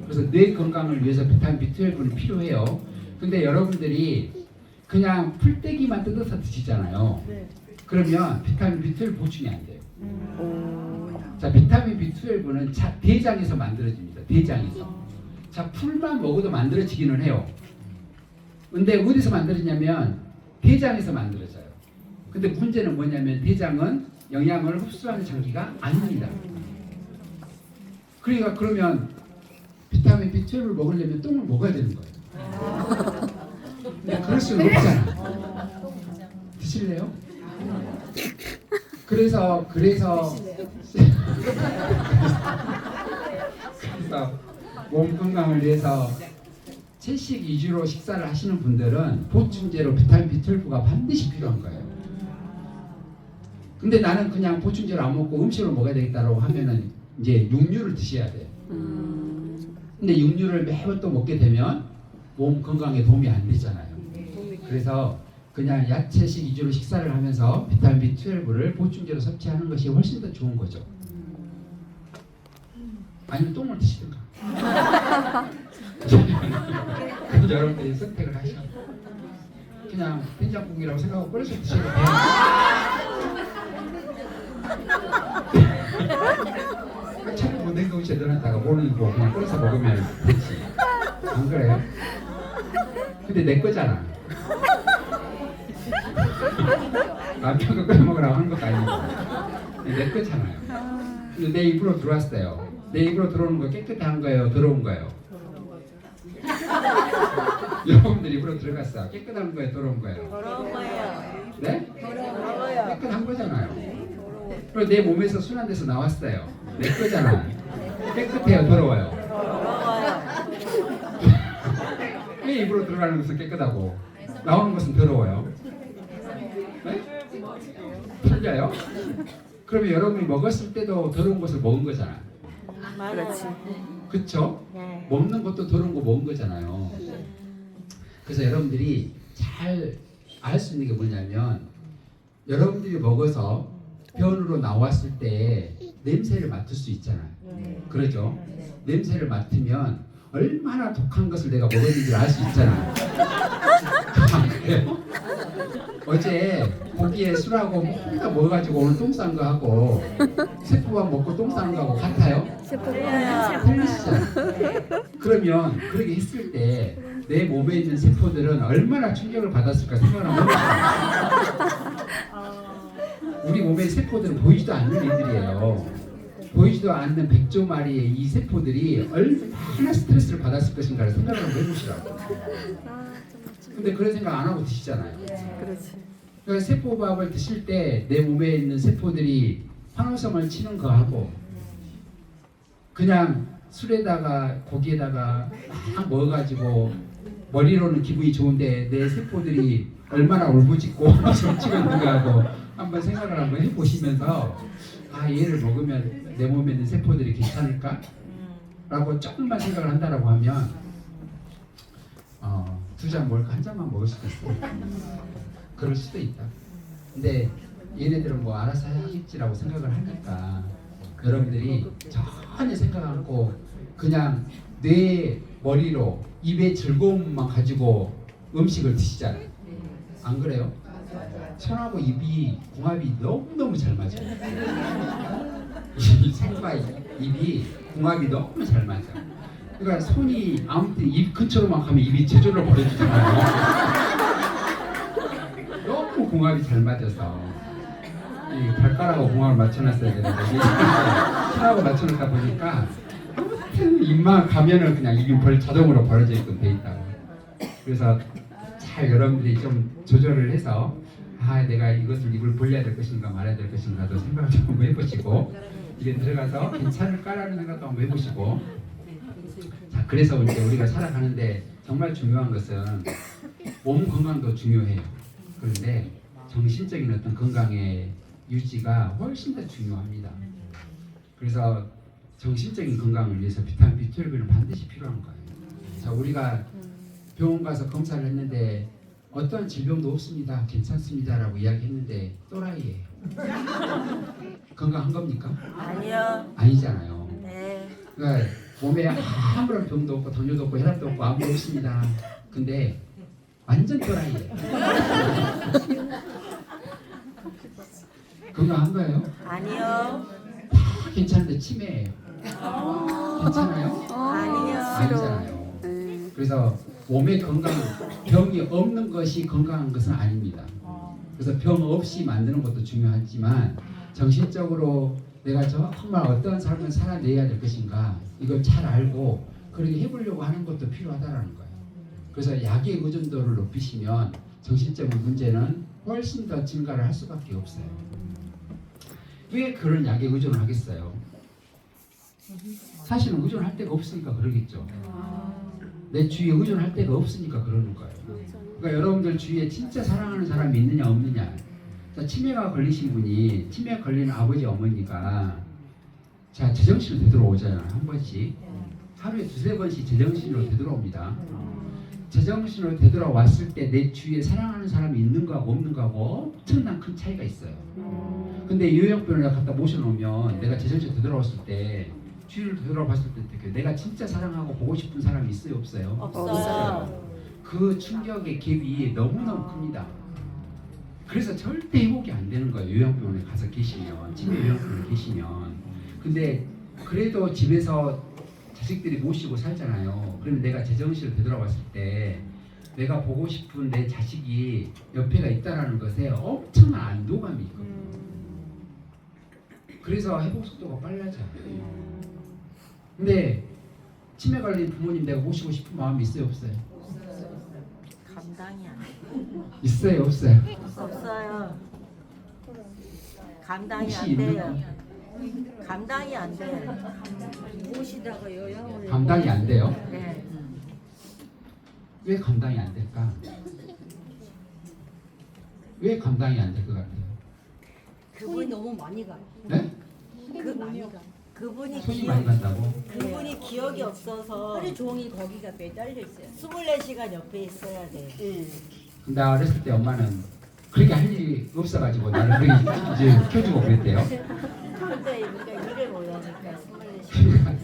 [SPEAKER 3] 그래서 뇌 건강을 위해서 비타민 B12는 필요해요. 근데 여러분들이 그냥 풀떼기만 뜯어서 드시잖아요. 그러면 비타민 B12 보충이 안 돼요. 자, 비타민 B12는 대장에서 만들어집니다. 대장에서. 자, 풀만 먹어도 만들어지기는 해요. 근데 어디서 만들어지냐면 대장에서 만들어져요. 근데 문제는 뭐냐면 대장은 영양을 흡수하는 장기가 아닙니다. 그러니까 그러면 비타민 B12를 먹으려면 똥을 먹어야 되는 거예요. 근데 그럴 수는 없잖아. 드실래요? 그래서 몸 건강을 위해서 채식 위주로 식사를 하시는 분들은 보충제로 비타민 B12가 반드시 필요한 거예요. 근데 나는 그냥 보충제로 안 먹고 음식으로 먹어야 되겠다고 하면은 이제 육류를 드셔야 돼요. 근데 육류를 매번 또 먹게 되면 몸 건강에 도움이 안 되잖아요. 그래서 그냥 야채식 위주로 식사를 하면서 비타민 B12를 보충제로 섭취하는 것이 훨씬 더 좋은 거죠. 아니면 똥을 드시든가. 그건 여러분들이 선택을 하셔. 그냥 된장국이라고 생각하고 끓여서 드셔도 돼요. 차를 못 냉동실에 넣어놨다가 모르는 거 그냥 끓여서 먹으면 되지. 안 그래요? 근데 내 거잖아. 남편과 끓여 먹으라고 하는 것도 아니고 내 거잖아요. 근데 내 입으로 들어왔어요. 내 입으로 들어오는 거 깨끗한 거예요? 더러운 거예요? 여러분들 입으로 들어갔어. 깨끗한 거예요? 더러운 거예요?
[SPEAKER 4] 더러운 거예요.
[SPEAKER 3] 네?
[SPEAKER 4] 더러워요.
[SPEAKER 3] 깨끗한 거잖아요. 그리고 내 몸에서 순환돼서 나왔어요. 내 거잖아. 깨끗해요? 더러워요?
[SPEAKER 4] 더러워요.
[SPEAKER 3] 왜 입으로 들어가는 것은 깨끗하고 나오는 것은 더러워요? 네? 틀려요? 그러면 여러분이 먹었을 때도 더러운 것을 먹은 거잖아.
[SPEAKER 4] 그렇지.
[SPEAKER 3] 그쵸?
[SPEAKER 4] 네.
[SPEAKER 3] 먹는 것도 더러운 거 먹은 거잖아요. 그래서 여러분들이 잘 알 수 있는 게 뭐냐면 여러분들이 먹어서 변으로 나왔을 때 냄새를 맡을 수 있잖아요. 그러죠? 냄새를 맡으면 얼마나 독한 것을 내가 먹었는지 알 수 있잖아요. 아, 그래요? 어제 고기에 술하고 혼자 먹어가지고 오늘 똥 싼 거 하고 세포밥 먹고 똥 싸는 거하고 같아요? 틀리시잖아요. 그러면 그렇게 했을 때 내 몸에 있는 세포들은 얼마나 충격을 받았을까 생각을 한번 해보세요. 우리 몸의 세포들은 보이지도 않는 애들이에요. 보이지도 않는 100조 마리의 이 세포들이 얼마나 스트레스를 받았을 것인가를 생각을 한번 해보시라고. 근데 그런 생각 안 하고 드시잖아요.
[SPEAKER 2] 그렇지.
[SPEAKER 3] 그러니까 세포밥을 드실 때 내 몸에 있는 세포들이 환호성을 치는 거하고 그냥 술에다가 고기에다가 막 먹어가지고 머리로는 기분이 좋은데 내 세포들이 얼마나 울부짖고 환호성 치고 있는 거하고 한번 생각을 한번 해보시면서 아 얘를 먹으면 내 몸에 있는 세포들이 괜찮을까? 라고 조금만 생각을 한다라고 하면 2잔 먹을까? 한 잔만 먹을 수도 있어. 그럴 수도 있다. 근데 얘네들은 뭐 알아서 하겠지라고 생각을 하니까 여러분들이 전혀 생각 않고 그냥 뇌 머리로 입의 즐거움만 가지고 음식을 드시잖아요. 안 그래요? 손하고 입이 궁합이 너무너무 잘 맞아요. 이 손과 입이 궁합이 너무 잘 맞아. 그러니까 손이 아무튼 입 근처로만 가면 입이 제절로 버려주잖아요. 너무 궁합이 잘 맞아서 이 발가락하고 궁합을 맞춰놨어야 되는데 손하고 맞춰놓다 보니까 아무튼 입만 가면은 그냥 입이 자동으로 벌어져 있고 돼 있다고. 그래서 잘 여러분들이 좀 조절을 해서 아 내가 이것을 입을 벌려야 될 것인가 말아야 될 것인가도 생각을 좀 한번 해보시고 이게 들어가서 괜찮을까라는 생각도 한번 해보시고 자 그래서 이제 우리가 살아가는데 정말 중요한 것은 몸 건강도 중요해요. 그런데 정신적인 어떤 건강의 유지가 훨씬 더 중요합니다. 그래서 정신적인 건강을 위해서 비타민 B12는 반드시 필요한 거예요. 자 우리가 병원 가서 검사를 했는데 어떤 질병도 없습니다. 괜찮습니다라고 이야기했는데 또라이예요. 건강한 겁니까?
[SPEAKER 4] 아니요.
[SPEAKER 3] 아니잖아요.
[SPEAKER 4] 네.
[SPEAKER 3] 그러니까 몸에 아무런 병도 없고 당뇨도 없고 혈압도 없고 아무도 없습니다. 근데 완전 또라이예요. 건강한 거예요?
[SPEAKER 4] 아니요.
[SPEAKER 3] 다 괜찮은데 치매예요. 괜찮아요?
[SPEAKER 4] 아니요.
[SPEAKER 3] 아니잖아요. 그래서 몸의 건강, 병이 없는 것이 건강한 것은 아닙니다. 그래서 병 없이 만드는 것도 중요하지만 정신적으로 내가 정말 어떤 삶을 살아내야 될 것인가 이걸 잘 알고 그렇게 해보려고 하는 것도 필요하다라는 거예요. 그래서 약의 의존도를 높이시면 정신적인 문제는 훨씬 더 증가를 할 수밖에 없어요. 왜 그런 약에 의존을 하겠어요? 사실은 의존할 데가 없으니까 그러겠죠. 내 주위에 의존할 데가 없으니까 그러는 거예요. 그러니까 여러분들 주위에 진짜 사랑하는 사람이 있느냐 없느냐. 자, 치매가 걸리신 분이 치매 걸리는 아버지 어머니가 자 제정신으로 되돌아오잖아요. 한 번씩 하루에 2-3번씩 제정신으로 되돌아옵니다. 제정신으로 되돌아왔을 때 내 주위에 사랑하는 사람이 있는 거하고 없는 거하고 엄청난 큰 차이가 있어요. 근데 요양병원에 갖다 모셔놓으면 내가 제정신으로 되돌아왔을 때 주위를 되돌아봤을 때 내가 진짜 사랑하고 보고 싶은 사람이 있어요 없어요?
[SPEAKER 4] 없어요.
[SPEAKER 3] 그 충격의 갭이 너무너무 큽니다. 그래서 절대 회복이 안 되는 거예요. 요양병원에 가서 계시면 치매 요양병원에 계시면. 근데 그래도 집에서 자식들이 모시고 살잖아요. 그러면 내가 제정신으로 되돌아왔을 때 내가 보고 싶은 내 자식이 옆에가 있다는 것에 엄청난 안도감이 있거든요. 그래서 회복 속도가 빨라져요. 근데 치매 걸린 부모님 내가 모시고 싶은 마음이 있어요 없어요?
[SPEAKER 4] 감당이 안 돼요.
[SPEAKER 3] 있어요 없어요?
[SPEAKER 4] 없어요. 감당이
[SPEAKER 3] 혹시
[SPEAKER 4] 안
[SPEAKER 3] 있는
[SPEAKER 4] 돼요. 감당이 안 돼요.
[SPEAKER 5] 모시다가 요양원에
[SPEAKER 3] 감당이 안 돼요?
[SPEAKER 4] 네.
[SPEAKER 3] 왜 감당이 안 될까? 왜 감당이 안 될 것 같아요?
[SPEAKER 5] 손이 너무 많이 가요.
[SPEAKER 3] 네?
[SPEAKER 4] 그분이
[SPEAKER 3] 손이 많이 간다고?
[SPEAKER 4] 그분이 기억이 없어서
[SPEAKER 5] 하루 종일 거기가 매달려 있어요.
[SPEAKER 4] 24시간 옆에 있어야 돼요.
[SPEAKER 3] 근데 어렸을 때 엄마는 그렇게 할 일이 없어가지고 나를 그렇게 이제 켜주고 그랬대요.
[SPEAKER 4] 근데 우리가 일을 못 하니까 24시간.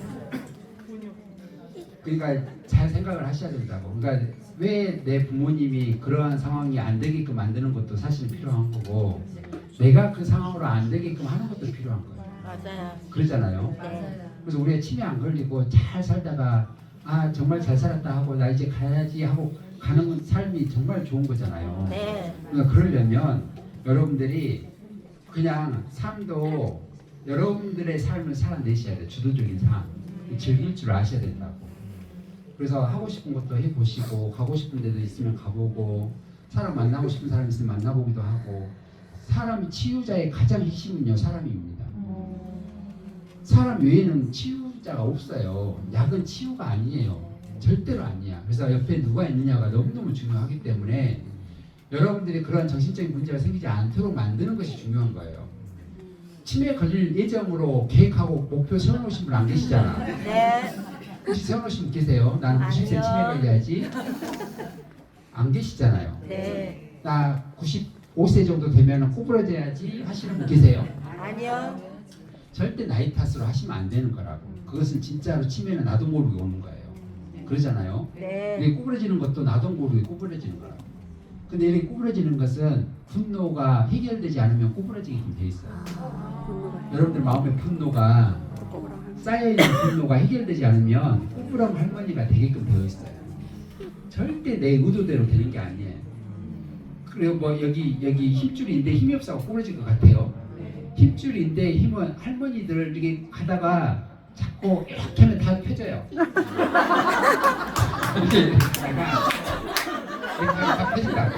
[SPEAKER 3] 그러니까 잘 생각을 하셔야 된다고. 그러니까 왜 내 부모님이 그러한 상황이 안 되게끔 만드는 것도 사실 필요한 거고, 내가 그 상황으로 안 되게끔 하는 것도 필요한 거예요.
[SPEAKER 4] 맞아요.
[SPEAKER 3] 그러잖아요.
[SPEAKER 4] 네.
[SPEAKER 3] 그래서 우리가 치매 안 걸리고 잘 살다가 아 정말 잘 살았다 하고 나 이제 가야지 하고 가는 건 삶이 정말 좋은 거잖아요.
[SPEAKER 4] 네.
[SPEAKER 3] 그러니까 그러려면 여러분들이 그냥 삶도 여러분들의 삶을 살아내셔야 돼요. 주도적인 삶. 즐길 줄 아셔야 된다고. 그래서 하고 싶은 것도 해보시고 가고 싶은 데도 있으면 가보고 사람 만나고 싶은 사람 있으면 만나보기도 하고. 사람이 치유자의 가장 핵심은요 사람입니다. 사람 외에는 치유자가 없어요. 약은 치유가 아니에요. 절대로 아니야. 그래서 옆에 누가 있느냐가 너무너무 중요하기 때문에 여러분들이 그런 정신적인 문제가 생기지 않도록 만드는 것이 중요한 거예요. 치매에 걸릴 예정으로 계획하고 목표 세워놓으신 분 안 계시잖아.
[SPEAKER 4] 네.
[SPEAKER 3] 혹시 세워놓으신 분 계세요? 나는 90세 치매 걸려야지. 안 계시잖아요.
[SPEAKER 4] 네.
[SPEAKER 3] 나 95세 정도 되면 구부러져야지 하시는 분 계세요?
[SPEAKER 4] 아니요.
[SPEAKER 3] 절대 나이 탓으로 하시면 안 되는 거라고. 그것은 진짜로 치매는 나도 모르게 오는 거예요. 그러잖아요.
[SPEAKER 4] 네.
[SPEAKER 3] 이게 구부러지는 것도 나도 모르게 구부러지는 거라고. 근데 이렇게 구부러지는 것은 분노가 해결되지 않으면 구부러지게 돼 있어요. 여러분들 마음의 분노가 쌓여있는 분노가 해결되지 않으면 구부럼 할머니가 되게끔 되어 있어요. 절대 내 의도대로 되는 게 아니에요. 그리고 뭐 여기 힘줄인데 힘이 없어서 구부러질 것 같아요. 힘줄인데 힘은 할머니들 이렇게 가다가 자꾸 이렇게 하면 다 펴져요. 이렇게 다 펴진다.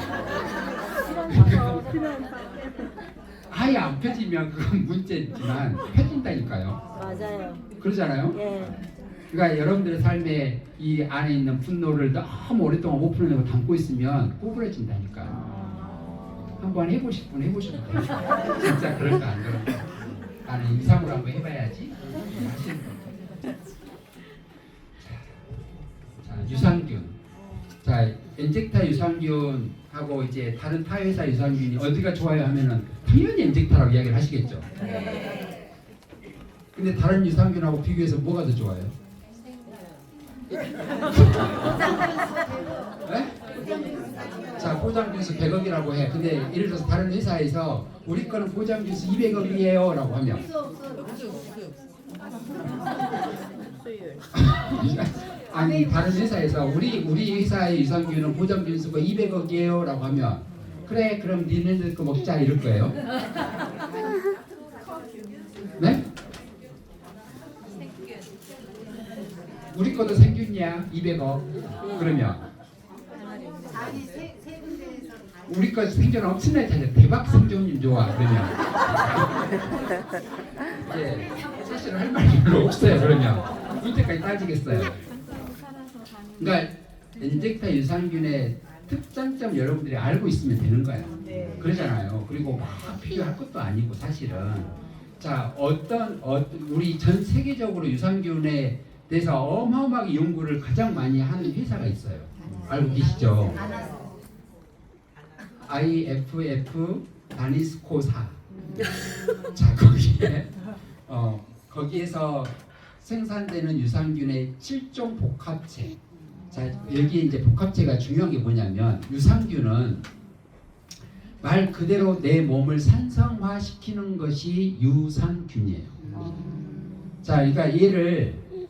[SPEAKER 3] 아예 안 펴지면 그건 문제지만 펴진다니까요.
[SPEAKER 4] 맞아요.
[SPEAKER 3] 그러잖아요.
[SPEAKER 4] 예.
[SPEAKER 3] 그러니까 여러분들의 삶에 이 안에 있는 분노를 너무 오랫동안 못 풀어내고 담고 있으면 구부러진다니까. 한번 해보실 분 해보셔도 돼요. 진짜 그럴까 안 그럴까. 나는 임상으로 한번 해봐야지. 하시는 거죠. 자, 유산균. 자, 엔젝타 유산균하고 이제 다른 타 회사 유산균이 어디가 좋아요 하면은 당연히 엔젝타라고 이야기를 하시겠죠. 근데 다른 유산균하고 비교해서 뭐가 더 좋아요? 네? 자, 포장균수 100억이라고 해. 근데 예를 들어서 다른 회사에서 우리 거는 포장균수 200억이에요 라고 하면 아니 다른 회사에서 우리 회사의 유산균은 포장균수가 200억이에요 라고 하면 그래 그럼 니네들 거 먹자 이럴 거예요. 네? 우리 것도 생균이야 200억 그러면 우리 거 생존 엄청나게 잘 대박 생존님 좋아 그러면 예, 사실 할 말이 별로 없어요. 그러면 이때까지 따지겠어요. 그러니까 엔젝타 유산균의 특장점 여러분들이 알고 있으면 되는 거예요. 그러잖아요. 그리고 막 필요할 것도 아니고 사실은 자 우리 전 세계적으로 유산균에 대해서 어마어마하게 연구를 가장 많이 하는 회사가 있어요. 알고 계시죠? IFF 다니스코사. 자 거기에서 생산되는 유산균의 7종 복합체. 자 여기에 이제 복합체가 중요한 게 뭐냐면 유산균은 말 그대로 내 몸을 산성화시키는 것이 유산균이에요. 자 그러니까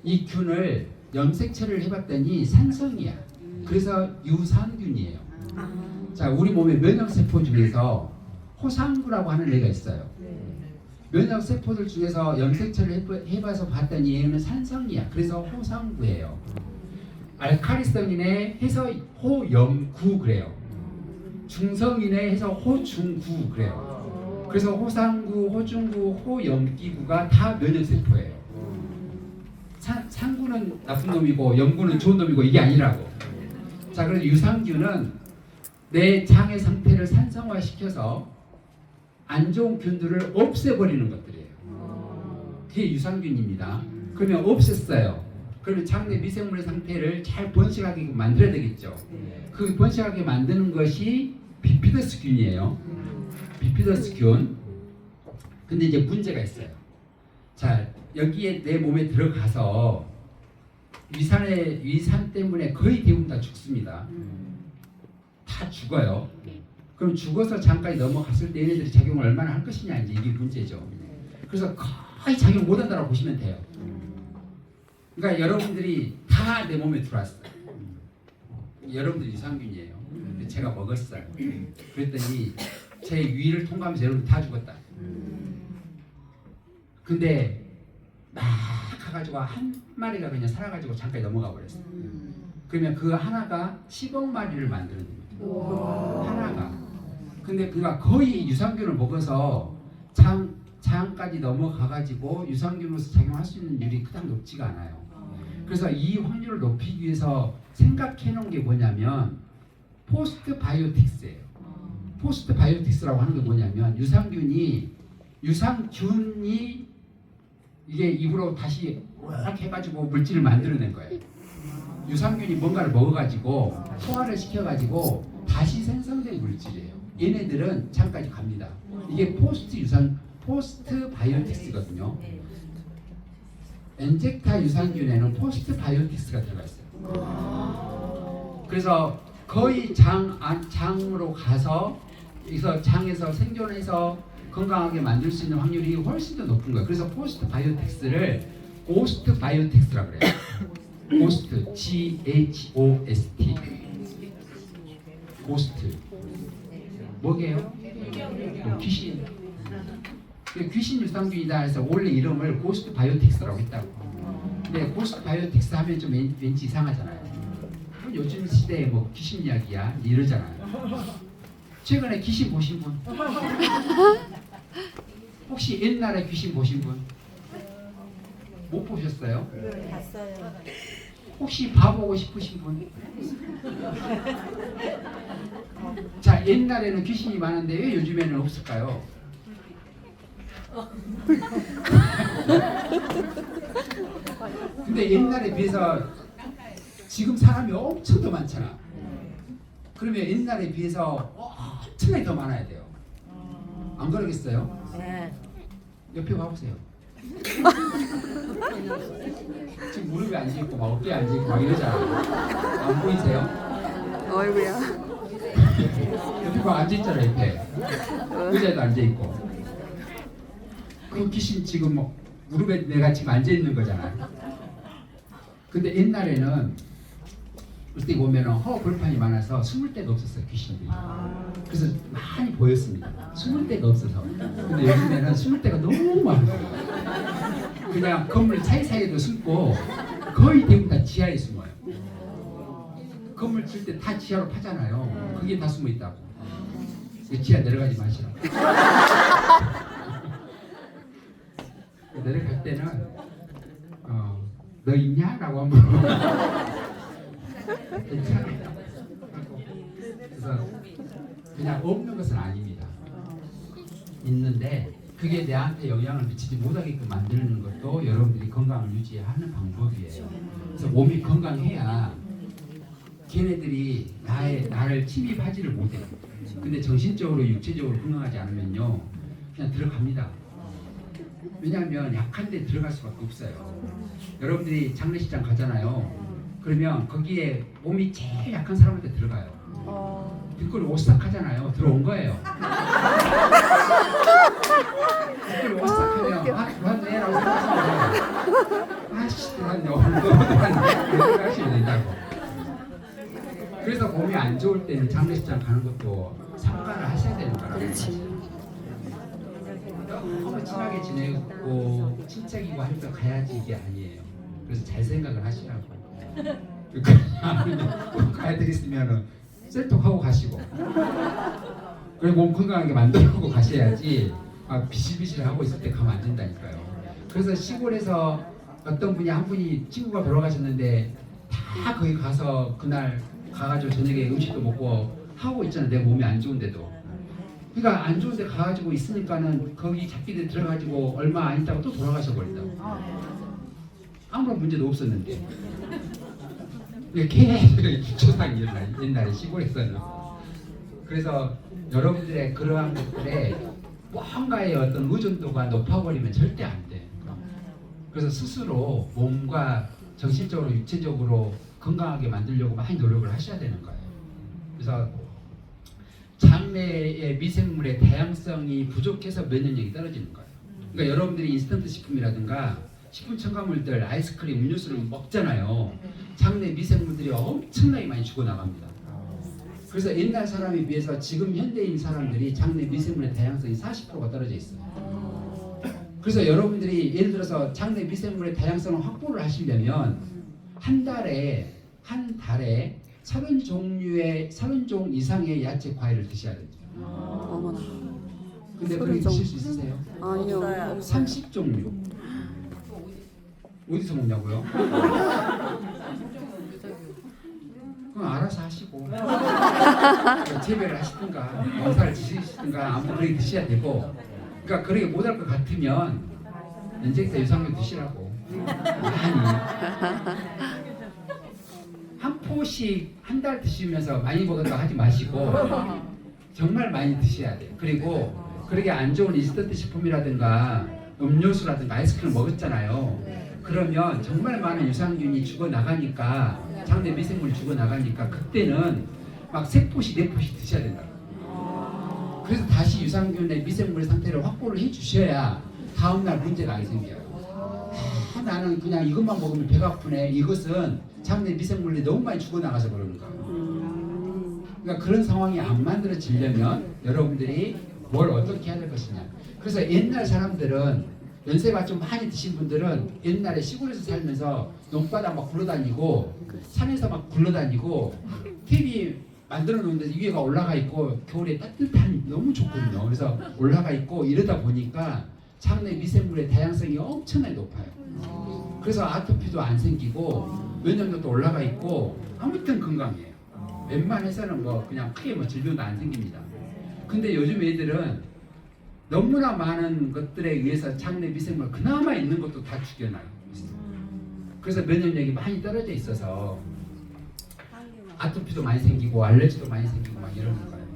[SPEAKER 3] 이 균을 염색체를 해봤더니 산성이야. 그래서 유산균이에요. 자 우리 몸의 면역세포 중에서 호상구라고 하는 애가 있어요. 면역세포들 중에서 염색체를 해봐서 봤더니 얘는 산성이야. 그래서 호상구예요. 알카리성이네 해서 호염구 그래요. 중성이네 해서 호중구 그래요. 그래서 호상구, 호중구, 호염기구가 다 면역세포예요. 상구는 나쁜 놈이고 염구는 좋은 놈이고 이게 아니라고. 자 그래서 유산균은 내 장의 상태를 산성화시켜서 안 좋은 균들을 없애버리는 것들이에요. 그게 유산균입니다. 그러면 없앴어요. 그러면 장내 미생물의 상태를 잘 번식하게 만들어야 되겠죠. 그 번식하게 만드는 것이 비피더스균이에요. 비피더스균. 근데 이제 문제가 있어요. 자 여기에 내 몸에 들어가서 위산 때문에 거의 대부분 다 죽습니다. 다 죽어요. 그럼 죽어서 장까지 넘어갔을 때 얘네들이 작용을 얼마나 할 것이냐 이제 이게 문제죠. 그래서 거의 작용 못한다고 보시면 돼요. 그러니까 여러분들이 다 내 몸에 들어왔어요. 여러분들이 유산균이에요. 근데 제가 먹었어요. 그랬더니 제 위를 통과하면서 여러분 다 죽었다. 근데 막 가가지고 한 마리가 그냥 살아가지고 잠깐 넘어가 버렸어요. 그러면 그 하나가 10억 마리를 만드는 거예요. 하나가. 근데 그가 거의 유산균을 먹어서 장까지 넘어가가지고 유산균으로서 작용할 수 있는 율이 그닥 높지가 않아요. 그래서 이 확률을 높이기 위해서 생각해 놓은 게 뭐냐면 포스트 바이오틱스예요. 포스트 바이오틱스라고 하는 게 뭐냐면 유산균이 이게 입으로 다시 이렇게 해가지고 물질을 만들어낸 거예요. 유산균이 뭔가를 먹어가지고 소화를 시켜가지고 다시 생성된 물질이에요. 얘네들은 장까지 갑니다. 이게 포스트 바이오틱스거든요. 엔젝타 유산균에는 포스트 바이오틱스가 들어가 있어요. 그래서 거의 장으로 가서 장에서 생존해서 건강하게 만들 수 있는 확률이 훨씬 더 높은 거예요. 그래서 포스트 바이오틱스를 고스트 바이오틱스라고 그래요. 고스트, G-H-O-S-T. 고스트. 뭐게요? 귀신. 귀신 유산균이다 해서 원래 이름을 고스트 바이오틱스라고 했다고. 근데 고스트 바이오틱스 하면 좀 왠지 이상하잖아요. 요즘 시대에 뭐 귀신 이야기야 이러잖아요. 최근에 귀신 보신 분? 혹시 옛날에 귀신 보신 분? 못 보셨어요?
[SPEAKER 4] 봤어요.
[SPEAKER 3] 혹시 봐보고 싶으신 분? 자, 옛날에는 귀신이 많은데 왜 요즘에는 없을까요? 근데 옛날에 비해서 지금 사람이 엄청 더 많잖아. 그러면 옛날에 비해서 엄청나게 더 많아야 돼요. 안 그러겠어요?
[SPEAKER 4] 네.
[SPEAKER 3] 옆에 봐보세요. 지금 무릎에 앉아있고 막 어깨에 앉아있고 막 이러잖아. 안 보이세요?
[SPEAKER 2] 어이구야.
[SPEAKER 3] 옆에 막 앉아있잖아. 옆에 의자에도 앉아있고. 그 귀신 지금 뭐 무릎에 내가 지금 앉아있는 거잖아요. 근데 옛날에는 그때 보면은 허벌판이 많아서 숨을 데가 없었어요. 귀신들이. 그래서 많이 보였습니다. 숨을 데가 없어서. 근데 요즘에는 숨을 데가 너무 많아요. 그냥 건물 사이사이에도 숨고 거의 대부분 다 지하에 숨어요. 건물 칠 때 다 지하로 파잖아요. 그게 다 숨어 있다고. 지하 내려가지 마시라고. 내려갈 때는 너 있냐? 라고 한번 괜찮아. 그래서 그냥 없는 것은 아닙니다. 있는데 그게 내한테 영향을 미치지 못하게끔 만드는 것도 여러분들이 건강을 유지하는 방법이에요. 그래서 몸이 건강해야 걔네들이 나를 침입하지를 못해요. 근데 정신적으로 육체적으로 건강하지 않으면요 그냥 들어갑니다. 왜냐하면 약한 데 들어갈 수밖에 없어요. 여러분들이 장례식장 가잖아요. 그러면 거기에 몸이 제일 약한 사람한테 들어가요. 뒷골이 오싹하잖아요. 들어온 거예요. 뒷골이 오싹하면 들어왔네 라고 생각하시면 돼요. 아씨 들어왔네 오늘 들어왔네 이렇게 생각하시면 된다고. 그래서 몸이 안 좋을 때는 장례식장 가는 것도 삼가를 하셔야 되는 거라고. 너무 친하게 지내고 친척이고 할 때 가야지 이게 아니에요. 그래서 잘 생각을 하시라고. 가야 되겠으면은 셀톡하고 가시고 그리고 몸 건강하게 만들고 가셔야지 비실비실하고 있을 때 가면 안 된다니까요. 그래서 시골에서 어떤 분이 한 분이 친구가 돌아가셨는데 다 거기 가서 그날 가가지고 저녁에 음식도 먹고 하고 있잖아요. 내 몸이 안 좋은데도. 그러니까 안 좋은데 가가지고 있으니까는 거기 잡기들 들어가지고 얼마 안 있다가 또 돌아가셔 버린다고. 아무런 문제도 없었는데. 계속 조상이 옛날에 시골에서는. 그래서 여러분들의 그러한 것들에 뭔가의 어떤 의존도가 높아버리면 절대 안 돼. 그래서 스스로 몸과 정신적으로 육체적으로 건강하게 만들려고 많이 노력을 하셔야 되는 거예요. 그래서 장내의 미생물의 다양성이 부족해서 면역력이 떨어지는 거예요. 그러니까 여러분들이 인스턴트 식품이라든가 식품 첨가물들, 아이스크림, 음료수를 먹잖아요. 장내 미생물들이 엄청나게 많이 죽어나갑니다. 그래서 옛날 사람에 비해서 지금 현대인 사람들이 장내 미생물의 다양성이 40%가 떨어져 있어요. 그래서 여러분들이 예를 들어서 장내 미생물의 다양성을 확보를 하시려면 한 달에 30종 이상의 야채 과일을 드셔야 됩니다.
[SPEAKER 2] 어머나.
[SPEAKER 3] 근데 그렇게 드실 수 있으세요?
[SPEAKER 2] 아니요.
[SPEAKER 4] 없어요.
[SPEAKER 3] 30종류. 어디서 먹냐고요? 그럼 알아서 하시고 재배를 하시든가 농사를 지시든가 아무튼 그렇게 드셔야 되고, 그러니까 그렇게 못할 것 같으면 연제기사 유산균 드시라고 많이 한 포씩 한 달 드시면서 많이 먹었다 하지 마시고 정말 많이 드셔야 돼요. 그리고 그렇게 안 좋은 인스턴트 식품이라든가 음료수라든가 아이스크림 먹었잖아요. 그러면 정말 많은 유산균이 죽어나가니까, 장내 미생물이 죽어나가니까 그때는 막 3포씩 4포씩 드셔야 된다. 그래서 다시 유산균의 미생물 상태를 확보를 해주셔야 다음날 문제가 안 생겨요. 나는 그냥 이것만 먹으면 배가 아프네. 이것은 장내 미생물이 너무 많이 죽어나가서 그러는 거예요. 그러니까 그런 상황이 안 만들어지려면 여러분들이 뭘 어떻게 해야 될 것이냐. 그래서 옛날 사람들은, 연세가 좀 많이 드신 분들은 옛날에 시골에서 살면서 농바닥 막 굴러다니고 산에서 막 굴러다니고 TV 만들어 놓는데 위에가 올라가 있고 겨울에 따뜻한 너무 좋거든요. 그래서 올라가 있고 이러다 보니까 장내 미생물의 다양성이 엄청나게 높아요. 그래서 아토피도 안 생기고 면역력도 올라가 있고 아무튼 건강해요. 웬만해서는 뭐 그냥 크게 뭐 질병도 안 생깁니다. 근데 요즘 애들은 너무나 많은 것들에 의해서 장내 미생물 그나마 있는 것도 다 죽여놔요. 그래서 면역력이 많이 떨어져 있어서 아토피도 많이 생기고 알레르기도 많이 생기고 막 이러는 거예요.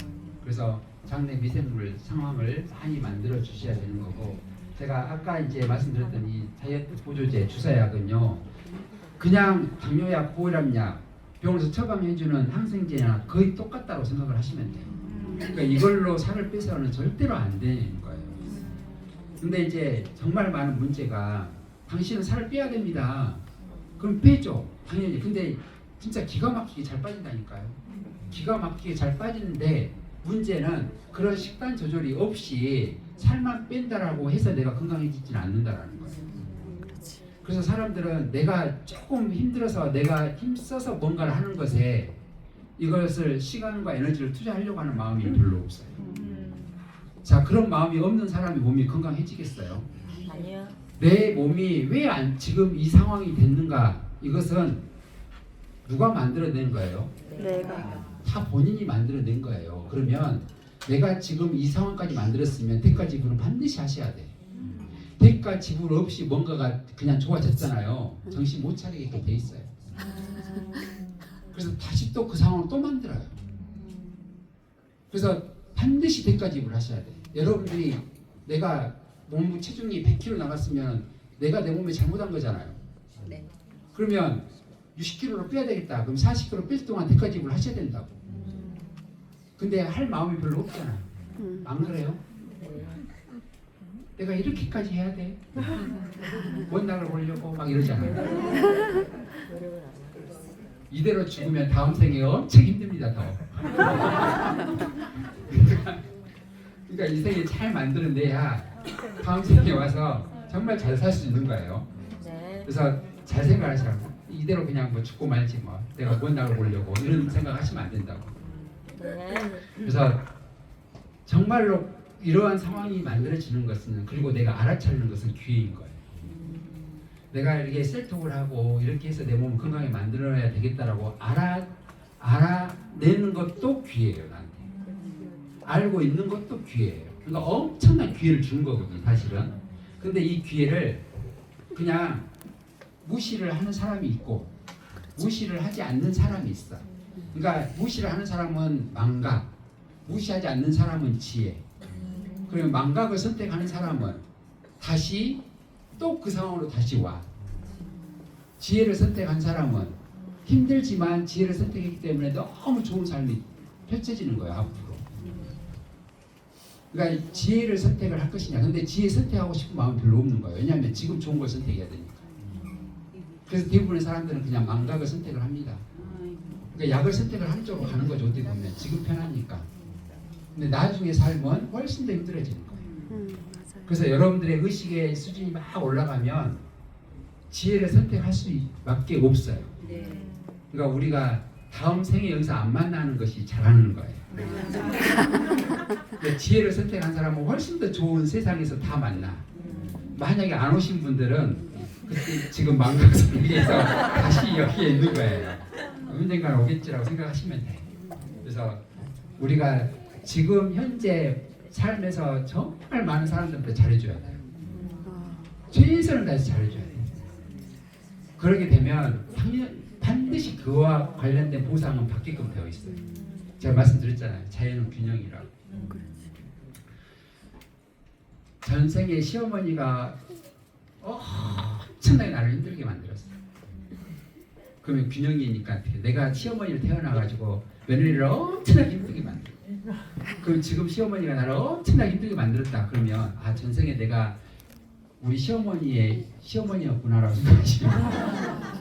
[SPEAKER 3] 그래서 장내 미생물 상황을 많이 만들어 주셔야 되는 거고, 제가 아까 이제 말씀드렸던 이 다이어트 보조제 주사약은요, 그냥 당뇨약, 고혈압약, 병원에서 처방해주는 항생제나 거의 똑같다고 생각을 하시면 돼요. 그러니까 이걸로 살을 빼서는 절대로 안 되는 거예요. 근데 이제 정말 많은 문제가, 당신은 살을 빼야 됩니다. 그럼 빼죠. 당연히. 근데 진짜 기가 막히게 잘 빠진다니까요. 기가 막히게 잘 빠지는데 문제는 그런 식단 조절이 없이 살만 뺀다라고 해서 내가 건강해지지는 않는다라는 거예요. 그래서 사람들은 내가 조금 힘들어서 내가 힘써서 뭔가를 하는 것에 이것을 시간과 에너지를 투자하려고 하는 마음이 별로 없어요. 자, 그런 마음이 없는 사람이 몸이 건강해지겠어요?
[SPEAKER 4] 아니요.
[SPEAKER 3] 내 몸이 왜 지금 이 상황이 됐는가? 이것은 누가 만들어낸 거예요?
[SPEAKER 2] 내가.
[SPEAKER 3] 다 본인이 만들어낸 거예요. 그러면 내가 지금 이 상황까지 만들었으면 대가 지불은 반드시 하셔야 돼. 대가 지불 없이 뭔가가 그냥 좋아졌잖아요. 정신 못 차리게 돼 있어요. 그래서 다시 또 그 상황을 또 만들어요. 그래서 반드시 대가 지불 하셔야 돼. 여러분들이 내가 몸 체중이 100kg 나갔으면 내가 내 몸에 잘못한 거잖아요.
[SPEAKER 5] 네.
[SPEAKER 3] 그러면 60kg로 빼야 되겠다. 그럼 40kg 뺄 동안 대가 지불 하셔야 된다고. 근데 할 마음이 별로 없잖아요. 안 그래요? 내가 이렇게까지 해야 돼? 원당을 보려고 막 이러잖아요. 이대로 죽으면 다음 생에 엄청 힘듭니다. 더. 그러니까 이 생에 잘 만들어내야 다음 생에 와서 정말 잘 살 수 있는 거예요.
[SPEAKER 4] 네.
[SPEAKER 3] 그래서 잘 생각하시라고. 이대로 그냥 뭐 죽고 말지 뭐 내가 원당을 보려고 이런 생각하시면 안 된다고.
[SPEAKER 4] 네.
[SPEAKER 3] 그래서 정말로 이러한 상황이 만들어지는 것은, 그리고 내가 알아차리는 것은 기회인 거예요. 내가 이렇게 셀톡을 하고 이렇게 해서 내 몸을 건강하게 만들어야 되겠다라고 알아내는 것도 기회예요. 나한테 알고 있는 것도 기회예요. 그러니까 엄청난 기회를 준 거거든요, 사실은. 근데 이 기회를 그냥 무시를 하는 사람이 있고 무시를 하지 않는 사람이 있어. 그러니까 무시를 하는 사람은 망각, 무시하지 않는 사람은 지혜. 그리고 망각을 선택하는 사람은 다시 또 그 상황으로 다시 와. 지혜를 선택한 사람은 힘들지만 지혜를 선택했기 때문에 너무 좋은 삶이 펼쳐지는 거예요, 앞으로. 그러니까 지혜를 선택을 할 것이냐. 근데 지혜 선택하고 싶은 마음이 별로 없는 거예요. 왜냐하면 지금 좋은 걸 선택해야 되니까. 그래서 대부분의 사람들은 그냥 망각을 선택을 합니다. 그러니까 약을 선택을 한쪽으로 가는 거죠. 어떻게 보면 지금 편하니까. 근데 나중에 삶은 훨씬 더 힘들어지는 거예요. 그래서 여러분들의 의식의 수준이 막 올라가면 지혜를 선택할 수밖에 없어요. 그러니까 우리가 다음 생에 여기서 안 만나는 것이 잘하는 거예요. 그러니까 지혜를 선택한 사람은 훨씬 더 좋은 세상에서 다 만나. 만약에 안 오신 분들은 그때 지금 망각성에서 다시 여기에 있는 거예요. 언젠가는 오겠지라고 생각하시면 돼요. 그래서 우리가 지금 현재 삶에서 정말 많은 사람들한테 잘해줘야 돼요. 최선을 다해서 잘해줘야 돼요. 그러게 되면 반드시 그와 관련된 보상은 받게끔 되어 있어요. 제가 말씀드렸잖아요. 자연은 균형이라고. 전생에 시어머니가 엄청나게 나를 힘들게 만들었어요. 그러면 균형이니까 내가 시어머니를 태어나가지고 며느리를 엄청나게 힘들게 만들어. 그럼 지금 시어머니가 나를 엄청나게 힘들게 만들었다. 그러면 아, 전생에 내가 우리 시어머니의 시어머니였구나라고 생각하시면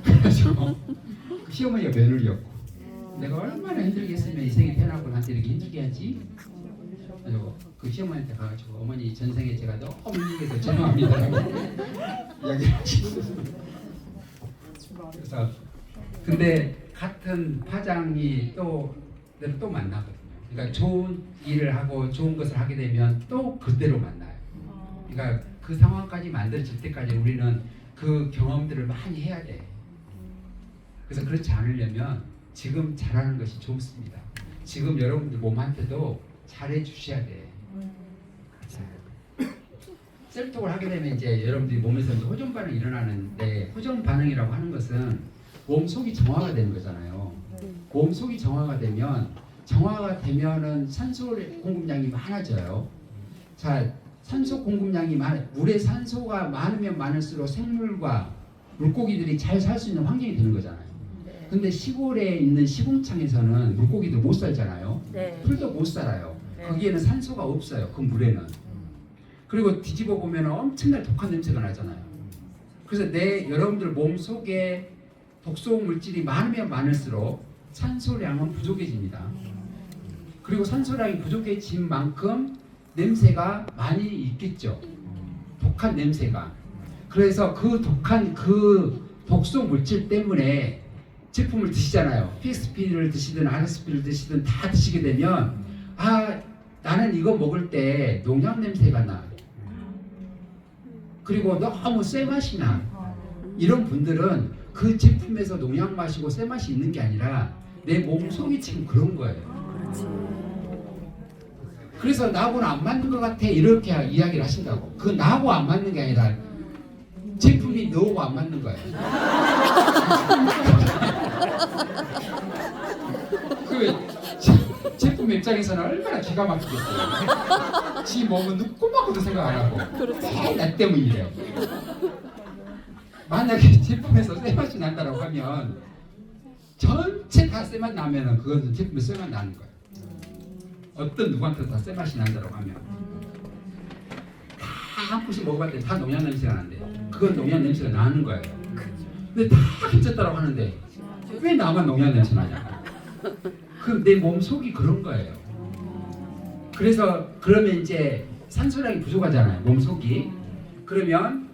[SPEAKER 3] 그래서 시어머니가 며느리였고 내가 얼마나 힘들게 했으면 이 생에 태어나고 나한테 이렇게 힘들게 하지? 그리고 그 시어머니한테 가가지고 어머니 전생에 제가 너무 힘들게 해서 죄송합니다라고 이야기를 하시거든요. 그래서 근데 같은 파장이 내가 또 만나거든요. 그러니까 좋은 일을 하고 좋은 것을 하게 되면 또 그대로 만나요. 그러니까 그 상황까지 만들어질 때까지 우리는 그 경험들을 많이 해야 돼. 그래서 그렇지 않으려면 지금 잘하는 것이 좋습니다. 지금 여러분들 몸한테도 잘해 주셔야 돼. 셀톡을 하게 되면 이제 여러분들이 몸에서 이제 호전 반응이 일어나는데 호전 반응이라고 하는 것은 몸 속이 정화가 되는 거잖아요. 몸 속이 정화가 되면은 산소 공급량이 많아져요. 자, 산소 공급량이 물에 산소가 많으면 많을수록 생물과 물고기들이 잘 살 수 있는 환경이 되는 거잖아요. 근데 시골에 있는 시궁창에서는 물고기들 못 살잖아요.
[SPEAKER 4] 네.
[SPEAKER 3] 풀도 못 살아요.
[SPEAKER 4] 네.
[SPEAKER 3] 거기에는 산소가 없어요. 그 물에는. 그리고 뒤집어 보면 엄청나게 독한 냄새가 나잖아요. 그래서 여러분들 몸 속에 독소 물질이 많으면 많을수록 산소량은 부족해집니다. 그리고 산소량이 부족해진 만큼 냄새가 많이 있겠죠. 독한 냄새가. 그래서 그 독한 그 독소 물질 때문에 제품을 드시잖아요. PSP를 드시든 RSP를 드시든 다 드시게 되면 아, 나는 이거 먹을 때 농약 냄새가 나. 그리고 너무 쎄 맛이 나. 이런 분들은 그 제품에서 농약 맛이고 쎄 맛이 있는 게 아니라 내 몸속이 지금 그런 거예요. 그래서 나하고는 안 맞는 것 같아 이렇게 이야기를 하신다고. 그 나하고 안 맞는 게 아니라 제품이 너하고 안 맞는 거예요. 그 제품 입장에서는 얼마나 기가 막히겠어요. 지 몸은 누구만큼도 생각 안 하고 매일 나 때문이래요. 만약에 제품에서 쎄맛이 난다고 하면 전체 다 쎄맛 나면은 그것은 제품에 쎄맛 나는 거예요. 어떤 누구한테도 다 쎄맛이 난다고 하면 다 한 푼씩 먹어봤더니 다 농약 냄새가 난대요. 그건 농약 냄새가 나는 거예요. 근데 다 괜찮다고 하는데 왜 나만 농약 냄새 나냐? 그 내 몸 속이 그런 거예요. 그래서 그러면 이제 산소량이 부족하잖아요. 몸 속이. 그러면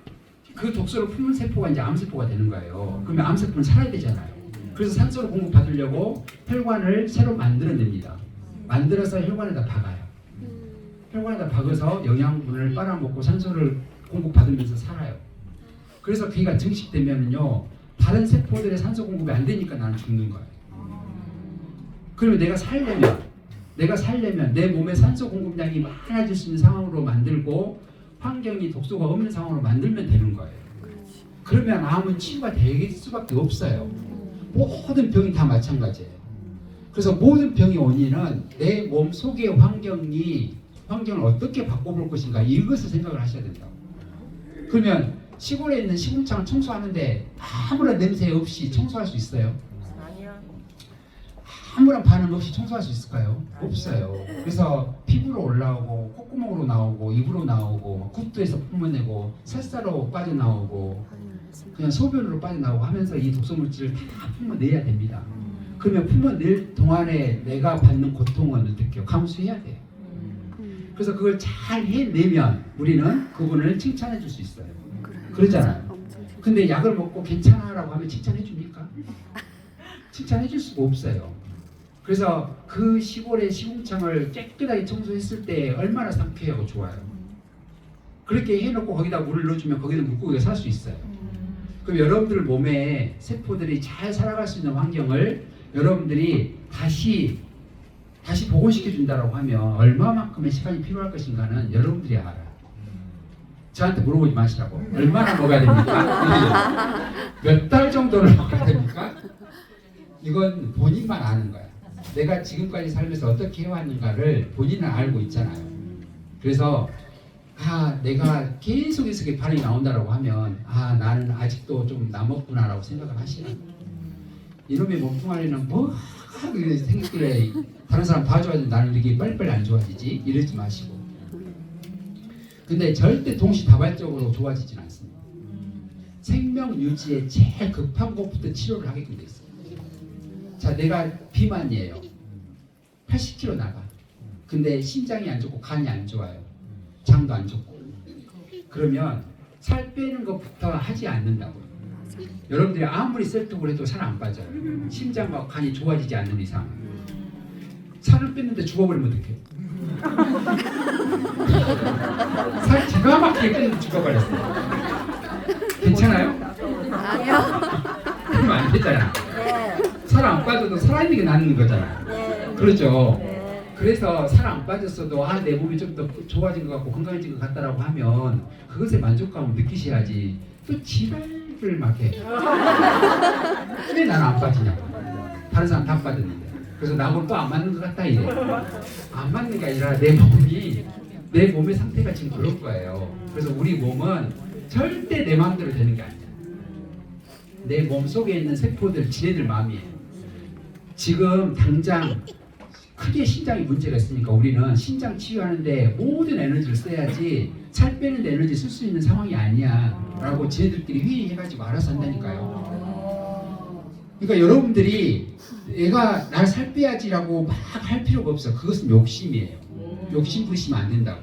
[SPEAKER 3] 그 독소를 품은 세포가 이제 암세포가 되는 거예요. 그러면 암세포는 살아야 되잖아요. 그래서 산소를 공급받으려고 혈관을 새로 만들어냅니다. 만들어서 혈관에다 박아요. 혈관에다 박아서 영양분을 빨아먹고 산소를 공급받으면서 살아요. 그래서 그게 증식되면은요, 다른 세포들의 산소 공급이 안 되니까 나는 죽는 거예요. 그러면 내가 살려면 내 몸에 산소 공급량이 많아질 수 있는 상황으로 만들고 환경이 독소가 없는 상황으로 만들면 되는 거예요. 그러면 암은 치유가 될 수밖에 없어요. 모든 병이 다 마찬가지예요. 그래서 모든 병의 원인은 내 몸 속의 환경을 어떻게 바꿔볼 것인가 이것을 생각을 하셔야 된다고. 그러면 시골에 있는 시궁창을 청소하는데 아무런 냄새 없이 청소할 수 있어요?
[SPEAKER 4] 아니야.
[SPEAKER 3] 아무런 반응 없이 청소할 수 있을까요? 없어요. 그래서 피부로 올라오고 콧구멍으로 나오고 입으로 나오고 굿도에서 뿜어내고 새싸로 빠져나오고 그냥 소변으로 빠져나오고 하면서 이 독소물질을 다 뿜어내야 됩니다. 그러면 뿜어낼 동안에 내가 받는 고통은 어떻게요? 감수해야 돼요. 그래서 그걸 잘 해내면 우리는 그분을 칭찬해 줄 수 있어요. 그러잖아요. 근데 약을 먹고 괜찮아라고 하면 칭찬해 줍니까? 칭찬해 줄 수가 없어요. 그래서 그 시골의 시궁창을 깨끗하게 청소했을 때 얼마나 상쾌하고 좋아요. 그렇게 해놓고 거기다 물을 넣어주면 거기는 물고기가 살 수 있어요. 그럼 여러분들 몸에 세포들이 잘 살아갈 수 있는 환경을 여러분들이 다시 복원시켜 준다고 하면 얼마만큼의 시간이 필요할 것인가는 여러분들이 알아요. 저한테 물어보지 마시라고. 얼마나 먹어야 됩니까? 몇 달 정도를 먹어야 됩니까? 이건 본인만 아는 거야. 내가 지금까지 살면서 어떻게 해왔는가를 본인은 알고 있잖아요. 그래서 내가 계속해서 반응이 나온다고 하면 나는 아직도 좀 남았구나라고 생각을 하시라고. 이놈의 몸뚱아리는 뭐가 생겼길래 다른 사람 다 좋아지는데 나는 이렇게 빨리빨리 안 좋아지지? 이러지 마시고. 근데 절대 동시다발적으로 좋아지진 않습니다. 생명 유지에 제일 급한 것부터 치료를 하게끔 돼 있어요. 자, 내가 비만이에요. 80kg 나가. 근데 심장이 안 좋고 간이 안 좋아요. 장도 안 좋고. 그러면 살 빼는 것부터 하지 않는다고요. 여러분들이 아무리 셀떡을 해도 살 안 빠져요. 심장과 간이 좋아지지 않는 이상. 살을 뺐는데 죽어버리면 어떡해요? 살 기가 막히게 뺐는데 죽어버렸어요. 괜찮아요?
[SPEAKER 2] 아니요.
[SPEAKER 3] 그러면 안 되잖아. 살 안 빠져도 살아있는 게 낫는 거잖아요. 그렇죠? 그래서 살 안 빠졌어도 내 몸이 좀 더 좋아진 것 같고 건강해진 것 같다라고 하면 그것에 만족감을 느끼셔야지. 또 지랄을 막 해. 왜 나는 안 빠지냐고. 다른 사람 다 빠졌는데. 그래서 나하고는 또 안 맞는 것 같다 이래. 안 맞는 게 아니라 내 몸의 상태가 지금 그럴 거예요. 그래서 우리 몸은 절대 내 마음대로 되는 게 아니야. 내 몸 속에 있는 세포들, 지네들 마음이에요. 지금 당장 크게 심장이 문제가 있으니까 우리는 심장 치유하는데 모든 에너지를 써야지 살 빼는 데 에너지 쓸 수 있는 상황이 아니야 라고 지네들끼리 회의해가지고 알아서 한다니까요. 그러니까 여러분들이 내가 날 살 빼야지라고 막 할 필요가 없어. 그것은 욕심이에요. 욕심 부리시면 안 된다고.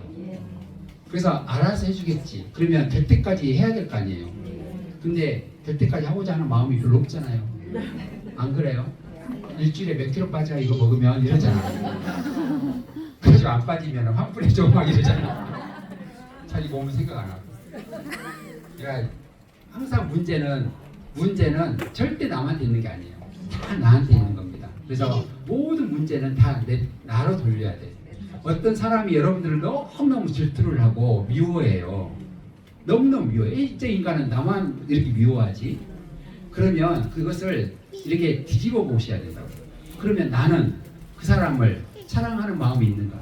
[SPEAKER 3] 그래서 알아서 해주겠지. 그러면 될 때까지 해야 될 거 아니에요. 근데 될 때까지 하고자 하는 마음이 별로 없잖아요. 안 그래요? 일주일에 몇 킬로 빠져 이거 먹으면 이러잖아. 그래서 안 빠지면 환불해줘 막 이러잖아. 자기 몸은 생각 안 하고. 그러니까 항상 문제는 절대 남한테 있는 게 아니에요. 다 나한테 있는 겁니다. 그래서 모든 문제는 다 나로 돌려야 돼. 어떤 사람이 여러분들을 너무너무 질투를 하고 미워해요. 너무너무 미워해. 일제 인간은 나만 이렇게 미워하지. 그러면 그것을 이렇게 뒤집어 보셔야 된다고. 그러면 나는 그 사람을 사랑하는 마음이 있는가?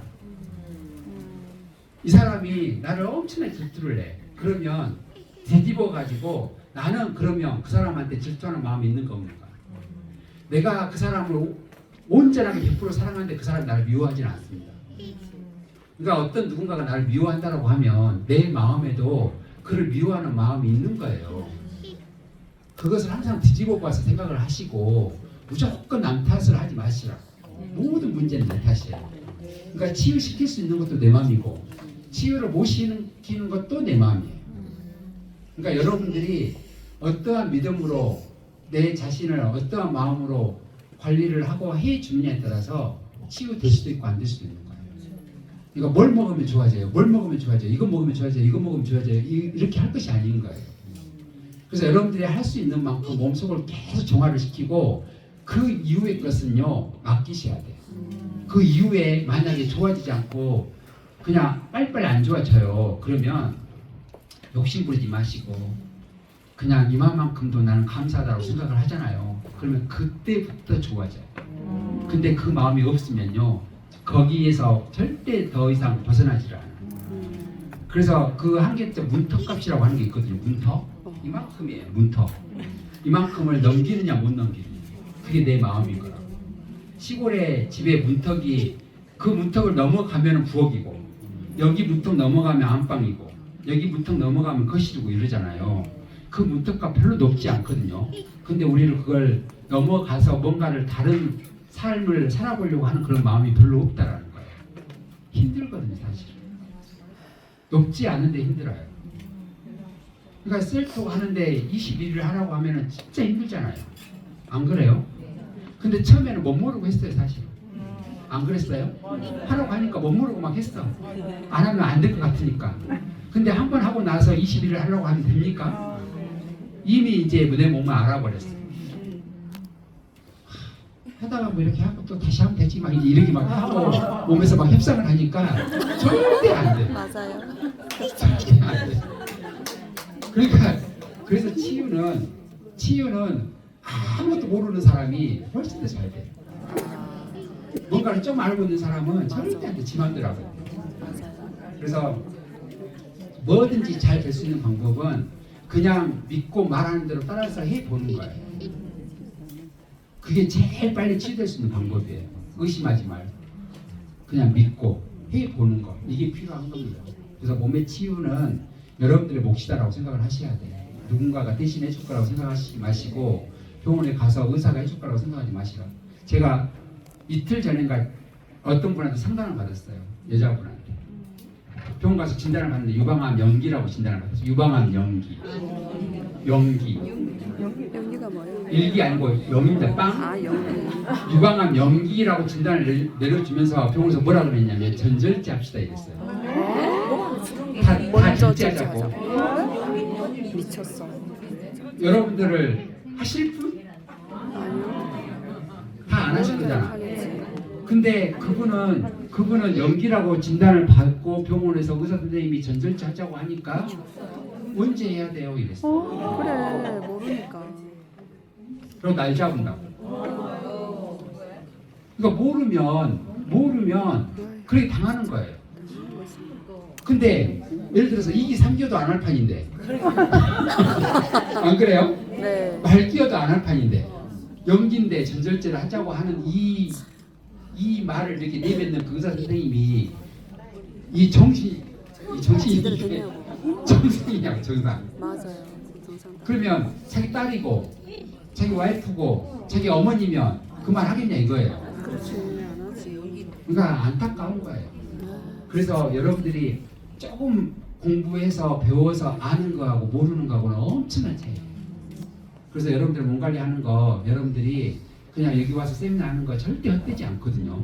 [SPEAKER 3] 이 사람이 나를 엄청나게 질투를 해. 그러면 뒤집어 가지고 나는 그러면 그 사람한테 질투하는 마음이 있는가 없는가? 내가 그 사람을 온전하게 100% 사랑하는데 그 사람이 나를 미워하지는 않습니다. 그러니까 어떤 누군가가 나를 미워한다고 하면 내 마음에도 그를 미워하는 마음이 있는 거예요. 그것을 항상 뒤집어 봐서 생각을 하시고 무조건 남 탓을 하지 마시라고. 모든 문제는 내 탓이에요. 그러니까 치유시킬 수 있는 것도 내 마음이고 치유를 못 시키는 것도 내 마음이에요. 그러니까 여러분들이 어떠한 믿음으로 내 자신을 어떠한 마음으로 관리를 하고 해주느냐에 따라서 치유될 수도 있고 안 될 수도 있는 거예요. 그러니까 뭘 먹으면 좋아져요. 뭘 먹으면 좋아져요. 이거 먹으면 좋아져요. 이거 먹으면 좋아져요. 이렇게 할 것이 아닌 거예요. 그래서 여러분들이 할 수 있는 만큼 몸속을 계속 정화를 시키고 그 이후의 것은요 맡기셔야 돼요. 그 이후에 만약에 좋아지지 않고 그냥 빨리빨리 안 좋아져요. 그러면 욕심 부리지 마시고 그냥 이만큼도 나는 감사하다고 생각을 하잖아요. 그러면 그때부터 좋아져요. 근데 그 마음이 없으면요 거기에서 절대 더 이상 벗어나질 않아요. 그래서 그 한 개째 문턱값이라고 하는 게 있거든요. 문턱 이만큼이에요. 문턱 이만큼을 넘기느냐 못 넘기느냐 그게 내 마음인 거라. 시골에 집에 문턱이 그 문턱을 넘어가면 부엌이고 여기 문턱 넘어가면 안방이고 여기 문턱 넘어가면 거실이고 이러잖아요. 그 문턱값 별로 높지 않거든요. 근데 우리는 그걸 넘어가서 뭔가를 다른 삶을 살아보려고 하는 그런 마음이 별로 없다라는 거예요. 힘들거든요, 사실. 높지 않은데 힘들어요. 그러니까 셀프 하는데 21일 하라고 하면은 진짜 힘들잖아요. 안 그래요? 근데 처음에는 못 모르고 했어요, 사실. 안 그랬어요? 하라고 하니까 못 모르고 막 했어. 안 하면 안 될 것 같으니까. 근데 한 번 하고 나서 21일 하려고 하면 됩니까? 이미 이제 내 몸을 알아버렸어. 하다가 뭐 이렇게 하고 또 다시 하면 되지 막 이렇게 막 하고 몸에서 막 협상을 하니까 절대 안 돼.
[SPEAKER 2] 맞아요.
[SPEAKER 3] 절대 안 돼. 그러니까 그래서 치유는 아무것도 모르는 사람이 훨씬 더 잘 돼. 뭔가를 좀 알고 있는 사람은 절대 안 돼. 지 맘대로 하고. 그래서 뭐든지 잘 될 수 있는 방법은 그냥 믿고 말하는 대로 따라서 해보는 거예요. 그게 제일 빨리 치유될 수 있는 방법이에요. 의심하지 말고 그냥 믿고 해보는 거 이게 필요한 겁니다. 그래서 몸의 치유는 여러분들의 몫이다라고 생각을 하셔야 돼요. 누군가가 대신 해줄 거라고 생각하지 마시고 병원에 가서 의사가 해줄 거라고 생각하지 마시라. 제가 이틀 전인가 어떤 분한테 상담을 받았어요. 여자분한테. 병원 가서 진단을 받는데 유방암 연기라고 진단을 받았어요. 유방암 연기.
[SPEAKER 2] 연기가 뭐예요?
[SPEAKER 3] 일기 아니고 영입니다. 빵.
[SPEAKER 2] 아, 연기.
[SPEAKER 3] 유방암 연기라고 진단을 내려주면서 병원에서 뭐라 그랬냐면 전절제 합시다 이랬어요. 다
[SPEAKER 2] 먼저
[SPEAKER 3] 절제하자고.
[SPEAKER 2] 미쳤어.
[SPEAKER 3] 여러분들을 하실 분? 다 안 하실 거잖아.
[SPEAKER 2] 하겠지.
[SPEAKER 3] 근데 그분은 연기라고 진단을 받고 병원에서 의사 선생님이 전절제 하자고 하니까 언제 해야 돼요 이랬어.
[SPEAKER 2] 그래, 모르니까.
[SPEAKER 3] 그리고 날 잡은다고. 그러니까 모르면 그렇게 당하는 거예요. 근데 예를 들어서 이기 삼기도 안 할 판인데 안 그래요?
[SPEAKER 2] 네.
[SPEAKER 3] 말기어도 안 할 판인데 연기인데 전절제를 하자고 하는 이 말을 이렇게 내뱉는 그 의사 선생님이 이 정신이
[SPEAKER 2] 제대로
[SPEAKER 3] 이게
[SPEAKER 2] 되냐고.
[SPEAKER 3] 정상이냐고 정상.
[SPEAKER 2] 맞아요. 정상.
[SPEAKER 3] 그러면 자기 딸이고 자기 와이프고 자기 어머니면 그 말 하겠냐 이거예요.
[SPEAKER 2] 그렇지, 안 하지.
[SPEAKER 3] 그러니까 안타까운 거예요. 그래서 여러분들이 조금 공부해서 배워서 아는 거하고 모르는 거하고는 엄청난 차이예요. 그래서 여러분들 몸 관리하는 거 여러분들이 그냥 여기 와서 세미나 하는 거 절대 헛되지 않거든요.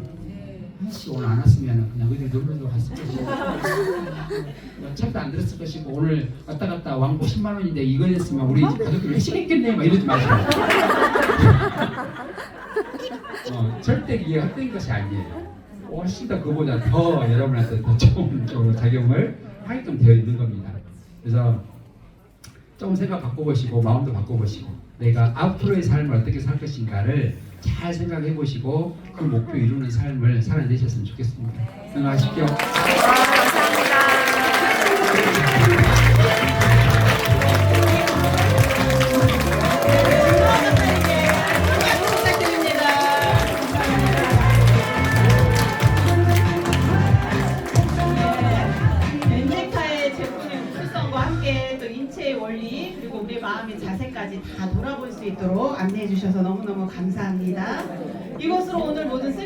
[SPEAKER 3] 아씨 오늘 안 왔으면 그냥 어디 놀러도 갔을 것이고 책도 안 들었을 것이고 오늘 왔다 갔다 왕복 10만 원인데 이거 했으면 우리 가족들 열심히 했겠네 막 이러지 마시고 절대 이게 헛된 것이 아니에요. 훨씬 더 그보다 더 여러분한테 더 좋은 쪽으로 작용을 하게끔 되어 있는 겁니다. 그래서 조금 생각 바꿔보시고 마음도 바꿔보시고 내가 앞으로의 삶을 어떻게 살 것인가를 잘 생각해 보시고 그 목표 이루는 삶을 살아내셨으면 좋겠습니다. 생각하십시오.
[SPEAKER 1] 엔제카의 제품의 특성과 함께 또 인체의 원리 그리고 우리 마음의 자세까지 다 돌아볼 수 있도록 안내해 주셔서 너무너무 감사합니다. 이것으로 오늘 모든 세미나